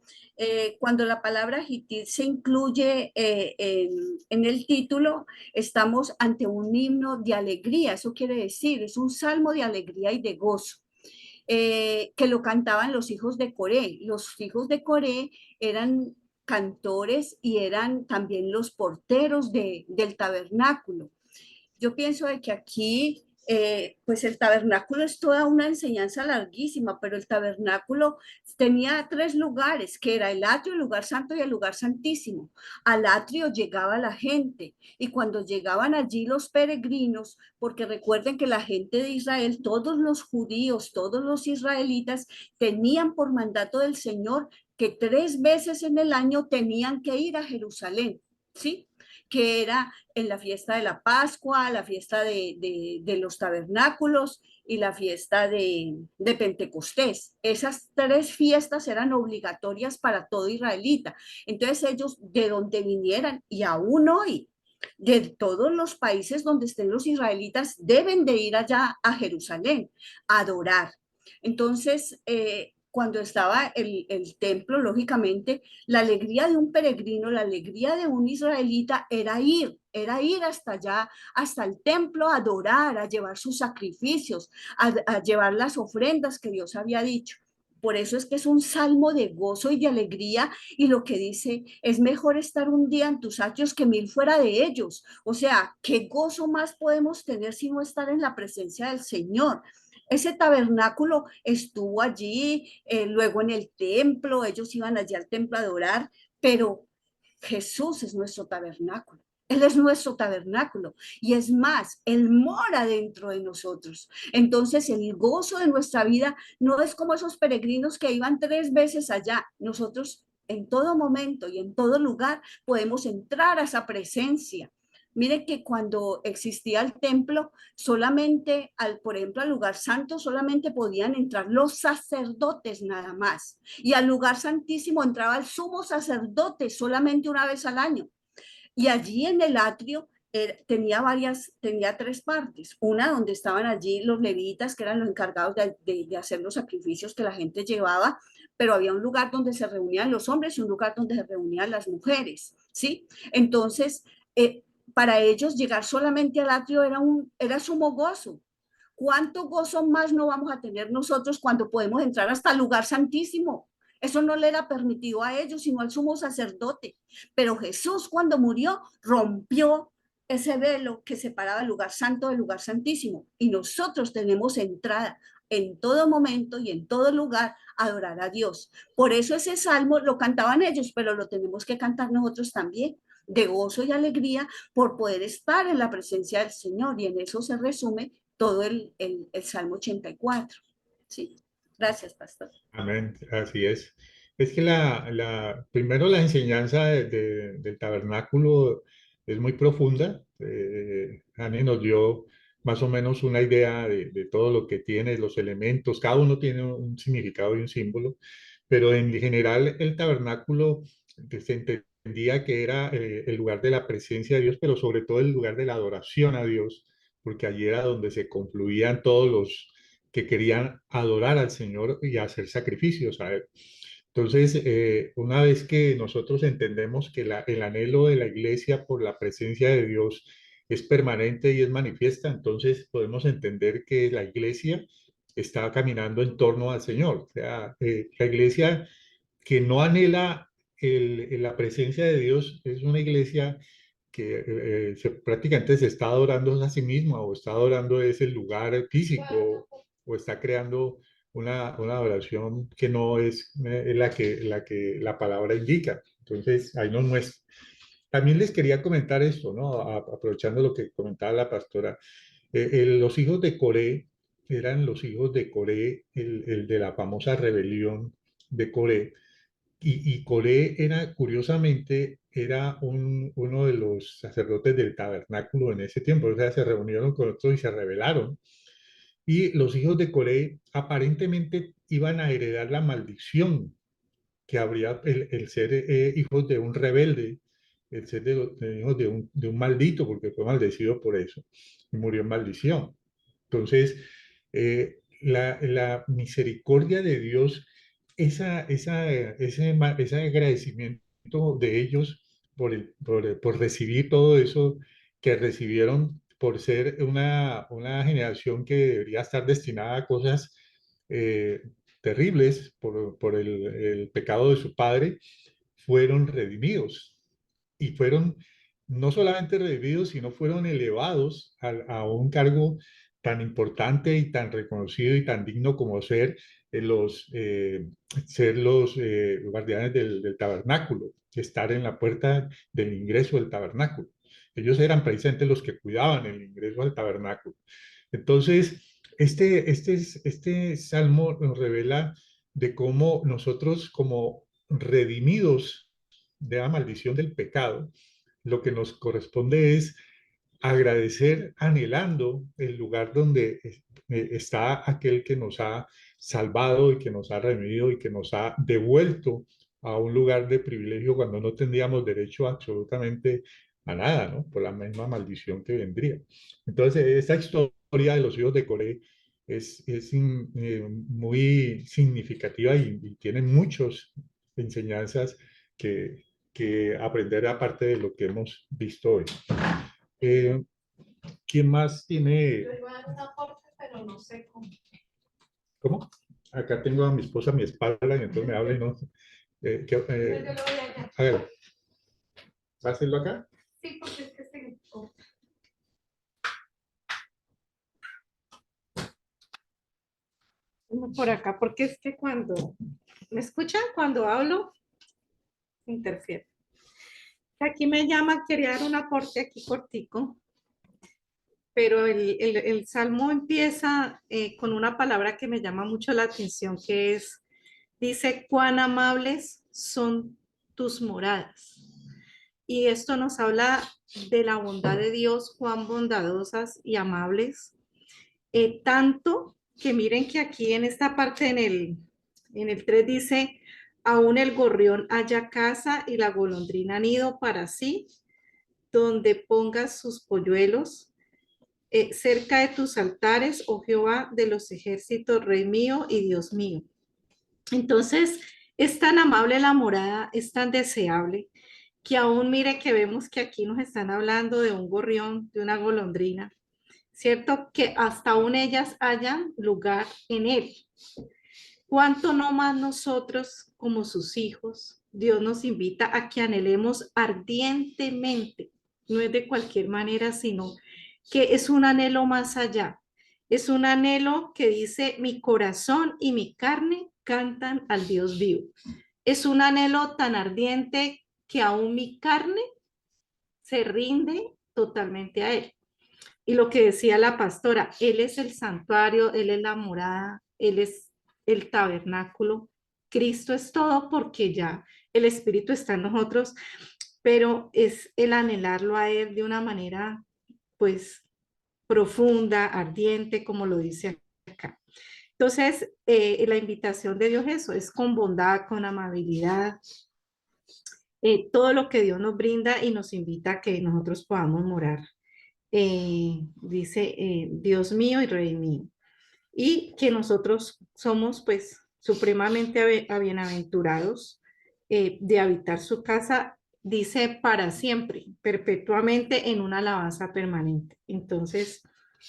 Cuando la palabra Hitit se incluye en el título, estamos ante un himno de alegría. Eso quiere decir, es un salmo de alegría y de gozo. Que lo cantaban los hijos de Coré. Los hijos de Coré eran cantores y eran también los porteros del tabernáculo. Yo pienso de que aquí, pues el tabernáculo es toda una enseñanza larguísima, pero el tabernáculo tenía tres lugares, que era el atrio, el lugar santo y el lugar santísimo. Al atrio llegaba la gente y cuando llegaban allí los peregrinos, porque recuerden que la gente de Israel, todos los judíos, todos los israelitas, tenían por mandato del Señor que 3 veces en el año tenían que ir a Jerusalén, ¿sí? Que era en la fiesta de la Pascua, la fiesta de los tabernáculos y la fiesta de Pentecostés. Esas 3 fiestas eran obligatorias para todo israelita. Entonces ellos, de donde vinieran, y aún hoy, de todos los países donde estén los israelitas, deben de ir allá a Jerusalén a adorar. Entonces, cuando estaba el templo, lógicamente, la alegría de un peregrino, la alegría de un israelita era ir hasta allá, hasta el templo, a adorar, a llevar sus sacrificios, a llevar las ofrendas que Dios había dicho. Por eso es que es un salmo de gozo y de alegría, y lo que dice es mejor estar un día en tus atrios que 1000 fuera de ellos. O sea, ¿qué gozo más podemos tener si no estar en la presencia del Señor? Ese tabernáculo estuvo allí, luego en el templo, ellos iban allí al templo a adorar, pero Jesús es nuestro tabernáculo. Él es nuestro tabernáculo y es más, Él mora dentro de nosotros. Entonces el gozo de nuestra vida no es como esos peregrinos que iban 3 veces allá. Nosotros en todo momento y en todo lugar podemos entrar a esa presencia. Mire que cuando existía el templo, solamente, por ejemplo, al lugar santo, solamente podían entrar los sacerdotes nada más. Y al lugar santísimo entraba el sumo sacerdote solamente una vez al año. Y allí en el atrio tenía 3 partes. Una donde estaban allí los levitas, que eran los encargados de hacer los sacrificios que la gente llevaba, pero había un lugar donde se reunían los hombres y un lugar donde se reunían las mujeres, ¿sí? Entonces, para ellos llegar solamente al atrio era sumo gozo, ¿Cuánto gozo más no vamos a tener nosotros cuando podemos entrar hasta el lugar santísimo? Eso no le era permitido a ellos, sino al sumo sacerdote. Pero Jesús, cuando murió, rompió ese velo que separaba el lugar santo del lugar santísimo. Y nosotros tenemos entrada en todo momento y en todo lugar a adorar a Dios. Por eso ese salmo lo cantaban ellos, pero lo tenemos que cantar nosotros también, de gozo y alegría por poder estar en la presencia del Señor. Y en eso se resume todo el Salmo 84. Sí, gracias, pastor. Amén, así es. Es que primero la enseñanza del tabernáculo es muy profunda. Annie nos dio más o menos una idea de todo lo que tiene, los elementos, cada uno tiene un significado y un símbolo, pero en general el tabernáculo se entendía que era el lugar de la presencia de Dios, pero sobre todo el lugar de la adoración a Dios, porque allí era donde se confluían todos los que querían adorar al Señor y hacer sacrificios a Él. Entonces, una vez que nosotros entendemos que el anhelo de la iglesia por la presencia de Dios es permanente y es manifiesta, entonces podemos entender que la iglesia está caminando en torno al Señor. O sea, la iglesia que no anhela la presencia de Dios es una iglesia que prácticamente se está adorando a sí misma o está adorando ese lugar físico o está creando una adoración que no es la que la palabra indica. Entonces, ahí nos muestra. También les quería comentar esto, ¿no? Aprovechando lo que comentaba la pastora. Los hijos de Coré eran los hijos de Coré, el de la famosa rebelión de Coré. Y Coré era, curiosamente, era uno de los sacerdotes del tabernáculo en ese tiempo. O sea, se reunieron con otros y se rebelaron. Y los hijos de Coré aparentemente iban a heredar la maldición que habría el ser hijos de un rebelde, el ser hijos de un maldito, porque fue maldecido por eso y murió en maldición. Entonces, la misericordia de Dios, ese agradecimiento de ellos por recibir todo eso que recibieron, por ser una generación que debería estar destinada a cosas terribles por el pecado de su padre, fueron redimidos y fueron no solamente redimidos, sino fueron elevados a un cargo tan importante y tan reconocido y tan digno como ser los guardianes del tabernáculo, estar en la puerta del ingreso del tabernáculo. Ellos eran precisamente los que cuidaban el ingreso al tabernáculo. Entonces, este salmo nos revela de cómo nosotros, como redimidos de la maldición del pecado, lo que nos corresponde es agradecer anhelando el lugar donde está aquel que nos ha salvado y que nos ha redimido y que nos ha devuelto a un lugar de privilegio cuando no tendríamos derecho absolutamente a nada, ¿no? Por la misma maldición que vendría. Entonces, esta historia de los hijos de Coré es muy significativa y tiene muchas enseñanzas que aprender aparte de lo que hemos visto hoy. ¿Quién más tiene? Yo iba a dar un aporte, pero no sé cómo. ¿Cómo? Acá tengo a mi esposa a mi espalda y entonces me habla y no. Yo lo voy a A ver, ¿va a hacerlo acá? Sí, porque es que se... Por acá, porque es que cuando me escuchan, cuando hablo, interfiere. Aquí me llama, quería dar un aporte aquí cortico, pero el salmo empieza con una palabra que me llama mucho la atención, que es, dice, cuán amables son tus moradas. Y esto nos habla de la bondad de Dios, cuán bondadosas y amables, tanto que miren que aquí en esta parte, en el 3 dice, aún el gorrión halla casa y la golondrina nido para sí, donde pongas sus polluelos, cerca de tus altares, oh Jehová de los ejércitos, Rey mío y Dios mío. Entonces, es tan amable la morada, es tan deseable, que aún mire que vemos que aquí nos están hablando de un gorrión, de una golondrina. ¿cierto? Que hasta aún ellas hayan lugar en él. ¿Cuánto no más nosotros como sus hijos? Dios nos invita a que anhelemos ardientemente, no es de cualquier manera, sino que es un anhelo más allá. Es un anhelo que dice, mi corazón y mi carne cantan al Dios vivo. Es un anhelo tan ardiente que aún mi carne se rinde totalmente a Él. Y lo que decía la pastora, Él es el santuario, Él es la morada, Él es el tabernáculo. Cristo es todo porque ya el Espíritu está en nosotros, pero es el anhelarlo a Él de una manera, pues, profunda, ardiente, como lo dice acá. Entonces, la invitación de Dios eso es con bondad, con amabilidad, todo lo que Dios nos brinda y nos invita a que nosotros podamos morar. Dice, Dios mío y Rey mío. Y que nosotros somos pues supremamente bienaventurados de habitar su casa, dice para siempre, perpetuamente en una alabanza permanente. Entonces,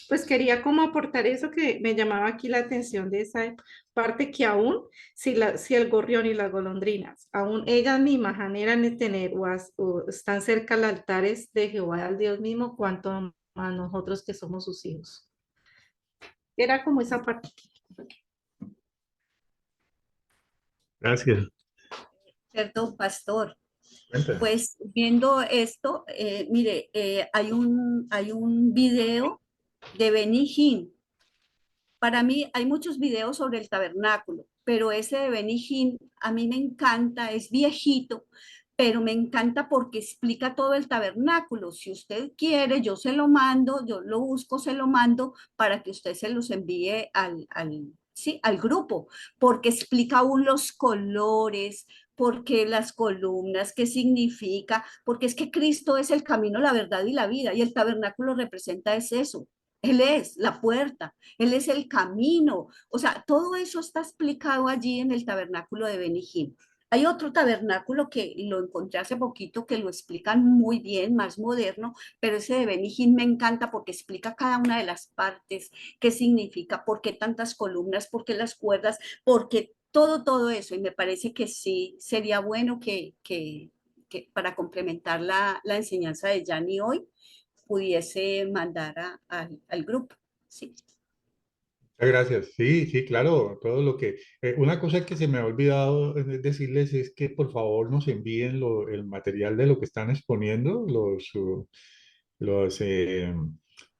pues quería como aportar eso que me llamaba aquí la atención de esa parte que aún si el gorrión y las golondrinas, aún ellas mismas anhelan de tener o están cerca al altares de Jehová al Dios mismo, cuanto más nosotros que somos sus hijos. Era como esa parte. Gracias. Perdón, pastor. Cuenta. Pues viendo esto, mire, hay un video de Benny Hinn. Para mí hay muchos videos sobre el tabernáculo, pero ese de Benny Hinn a mí me encanta, es viejito, pero me encanta porque explica todo el tabernáculo. Si usted quiere, yo se lo mando, yo lo busco, se lo mando para que usted se los envíe sí, al grupo, porque explica aún los colores, porque las columnas, qué significa, porque es que Cristo es el camino, la verdad y la vida, y el tabernáculo representa es eso. Él es la puerta, Él es el camino. O sea, todo eso está explicado allí en el tabernáculo de Benny Hinn. Hay otro tabernáculo que lo encontré hace poquito que lo explican muy bien, más moderno, pero ese de Benny Hinn me encanta porque explica cada una de las partes, qué significa, por qué tantas columnas, por qué las cuerdas, por qué todo eso. Y me parece que sí sería bueno que para complementar la enseñanza de Yanni hoy, pudiese mandar al grupo. Sí. Muchas gracias. Sí, sí, claro, todo lo que... una cosa que se me ha olvidado decirles es que por favor nos envíen el material de lo que están exponiendo, los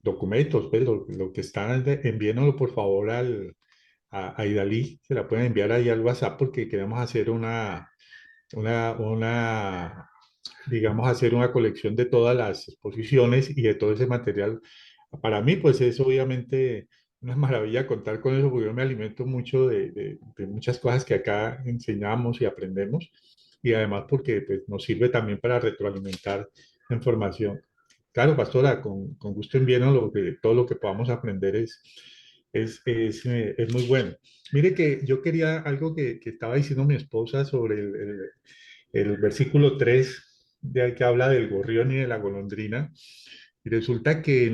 documentos, pues, lo que están, envíenlo por favor a Idalí, se la pueden enviar ahí al WhatsApp porque queremos hacer una, digamos, hacer una colección de todas las exposiciones y de todo ese material. Para mí, pues es obviamente una maravilla contar con eso, porque yo me alimento mucho de muchas cosas que acá enseñamos y aprendemos, y además porque pues, nos sirve también para retroalimentar la información. Claro, pastora, con gusto envíenos todo lo que podamos aprender es muy bueno. Mire que yo quería algo que estaba diciendo mi esposa sobre el versículo 3 que habla del gorrión y de la golondrina. Y resulta que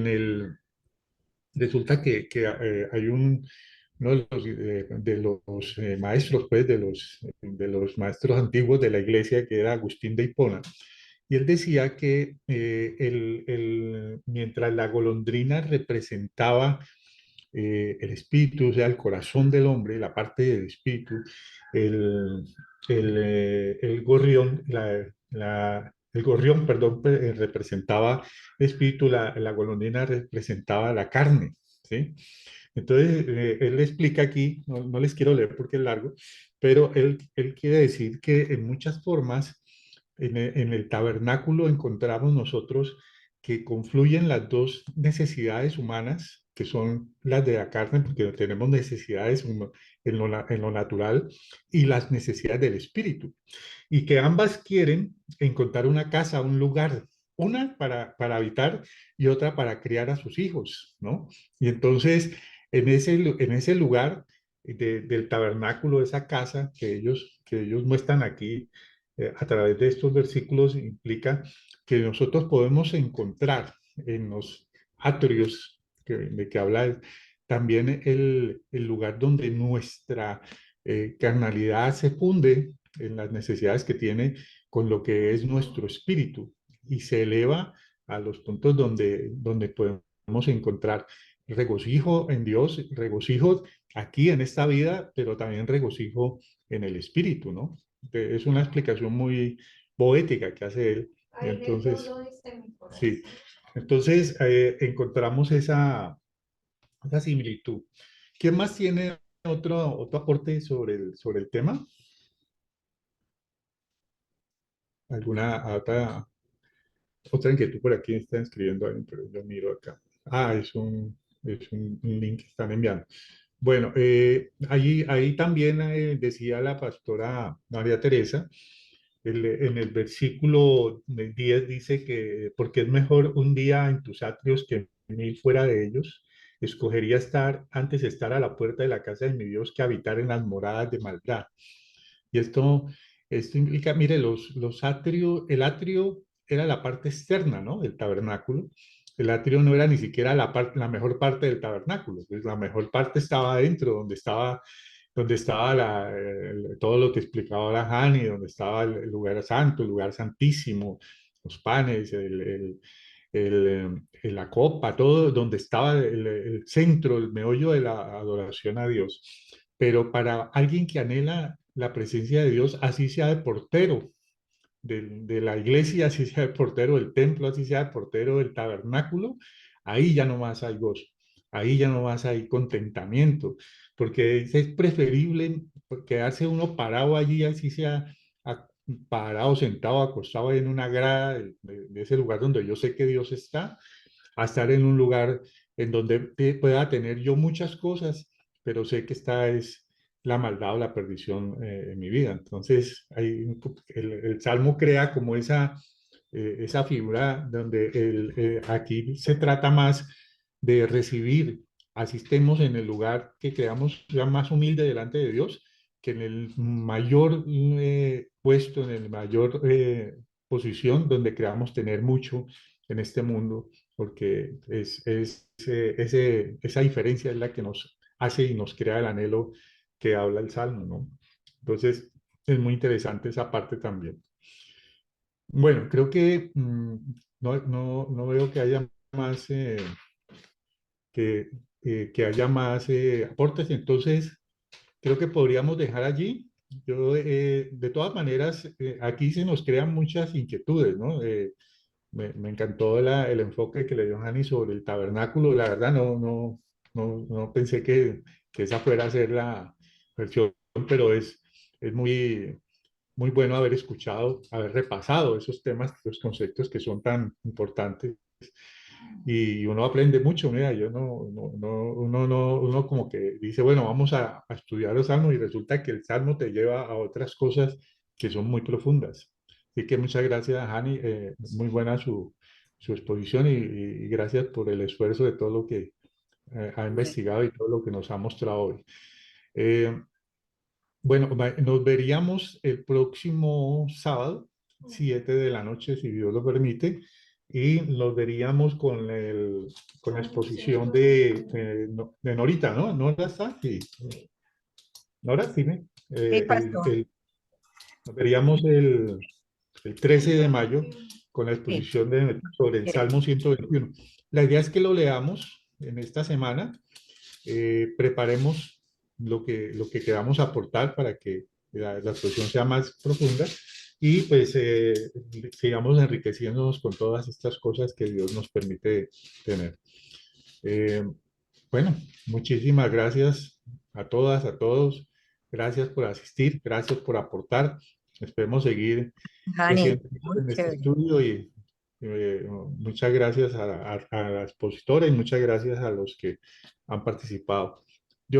hay uno de los maestros, pues, de los maestros antiguos de la iglesia, que era Agustín de Hipona. Y él decía que mientras la golondrina representaba el espíritu, o sea, el corazón del hombre, la parte del espíritu, el, el gorrión, el gorrión, perdón, representaba el espíritu, la golondrina representaba la carne, ¿sí? Entonces, él explica aquí, no les quiero leer porque es largo, pero él quiere decir que en muchas formas, en el tabernáculo encontramos nosotros que confluyen las dos necesidades humanas, que son las de la carne, porque tenemos necesidades en lo natural, y las necesidades del espíritu, y que ambas quieren encontrar una casa, un lugar, una para habitar y otra para criar a sus hijos, ¿no? Y entonces, en ese lugar del tabernáculo, esa casa que ellos muestran aquí, a través de estos versículos, implica que nosotros podemos encontrar en los atrios de que habla es también el lugar donde nuestra carnalidad se funde en las necesidades que tiene con lo que es nuestro espíritu y se eleva a los puntos donde podemos encontrar regocijo en Dios, regocijo aquí en esta vida, pero también regocijo en el espíritu, ¿no? Es una explicación muy poética que hace él. Y Ay, Dios entonces, lo dice en mi sí, corazón. entonces encontramos esa similitud. ¿Quién más tiene otro aporte sobre el tema? ¿Alguna otra inquietud por aquí? Están escribiendo alguien, pero yo miro acá. Ah, es un link que están enviando. Bueno, ahí también decía la pastora María Teresa, en el versículo 10 dice que porque es mejor un día en tus atrios que mil fuera de ellos, escogería estar a la puerta de la casa de mi Dios que habitar en las moradas de maldad. Y esto implica, mire, los atrios, el atrio era la parte externa, ¿no? Del tabernáculo. El atrio no era ni siquiera la mejor parte del tabernáculo, pues la mejor parte estaba adentro, donde estaba todo lo que explicaba la Hani, donde estaba el lugar santo, el lugar santísimo, los panes, la copa, todo donde estaba el centro, el meollo de la adoración a Dios. Pero para alguien que anhela la presencia de Dios, así sea de portero de la iglesia, así sea de portero del templo, así sea de portero del tabernáculo, ahí ya no más hay gozo, ahí ya no más hay contentamiento, porque es preferible quedarse uno parado allí, así sea parado, sentado, acostado en una grada de ese lugar donde yo sé que Dios está, a estar en un lugar en donde pueda tener yo muchas cosas, pero sé que esta es la maldad o la perdición en mi vida. Entonces, el Salmo crea como esa figura donde aquí se trata más de recibir, asistemos en el lugar que creamos ya más humilde delante de Dios, que en el mayor puesto, en el mayor posición donde creamos tener mucho en este mundo, porque esa diferencia es la que nos hace y nos crea el anhelo que habla el Salmo, ¿no? Entonces, es muy interesante esa parte también. Bueno, creo que no veo que haya más, que haya más aportes, entonces creo que podríamos dejar allí. Yo, de todas maneras, aquí se nos crean muchas inquietudes, ¿no? Me encantó el enfoque que le dio Hani sobre el tabernáculo. La verdad, no pensé que esa fuera a ser la versión, pero es muy bueno haber escuchado, haber repasado esos temas, los conceptos que son tan importantes. Y uno aprende mucho, mira, yo uno como que dice, bueno, vamos a estudiar los salmos y resulta que el salmo te lleva a otras cosas que son muy profundas. Así que muchas gracias, Hani, muy buena su exposición y gracias por el esfuerzo de todo lo que ha Bueno, investigado y todo lo que nos ha mostrado hoy. Eh, bueno, nos veríamos el próximo sábado, 7 de la noche, si Dios lo permite, y nos veríamos con la exposición de Norita, ¿no? Nora está, sí. Nora, dime. Sí, pastor. Nos veríamos el 13 de mayo con la Sí, exposición sobre el quiero. Salmo 121. La idea es que lo leamos en esta semana, preparemos lo que queramos aportar para que la exposición sea más profunda y pues sigamos enriqueciéndonos con todas estas cosas que Dios nos permite tener. Eh, bueno, muchísimas gracias a todas, a todos. Gracias por asistir, gracias por aportar. Esperemos seguir Jani, creciendo muy en este chévere. estudio y muchas gracias a la expositora y muchas gracias a los que han participado.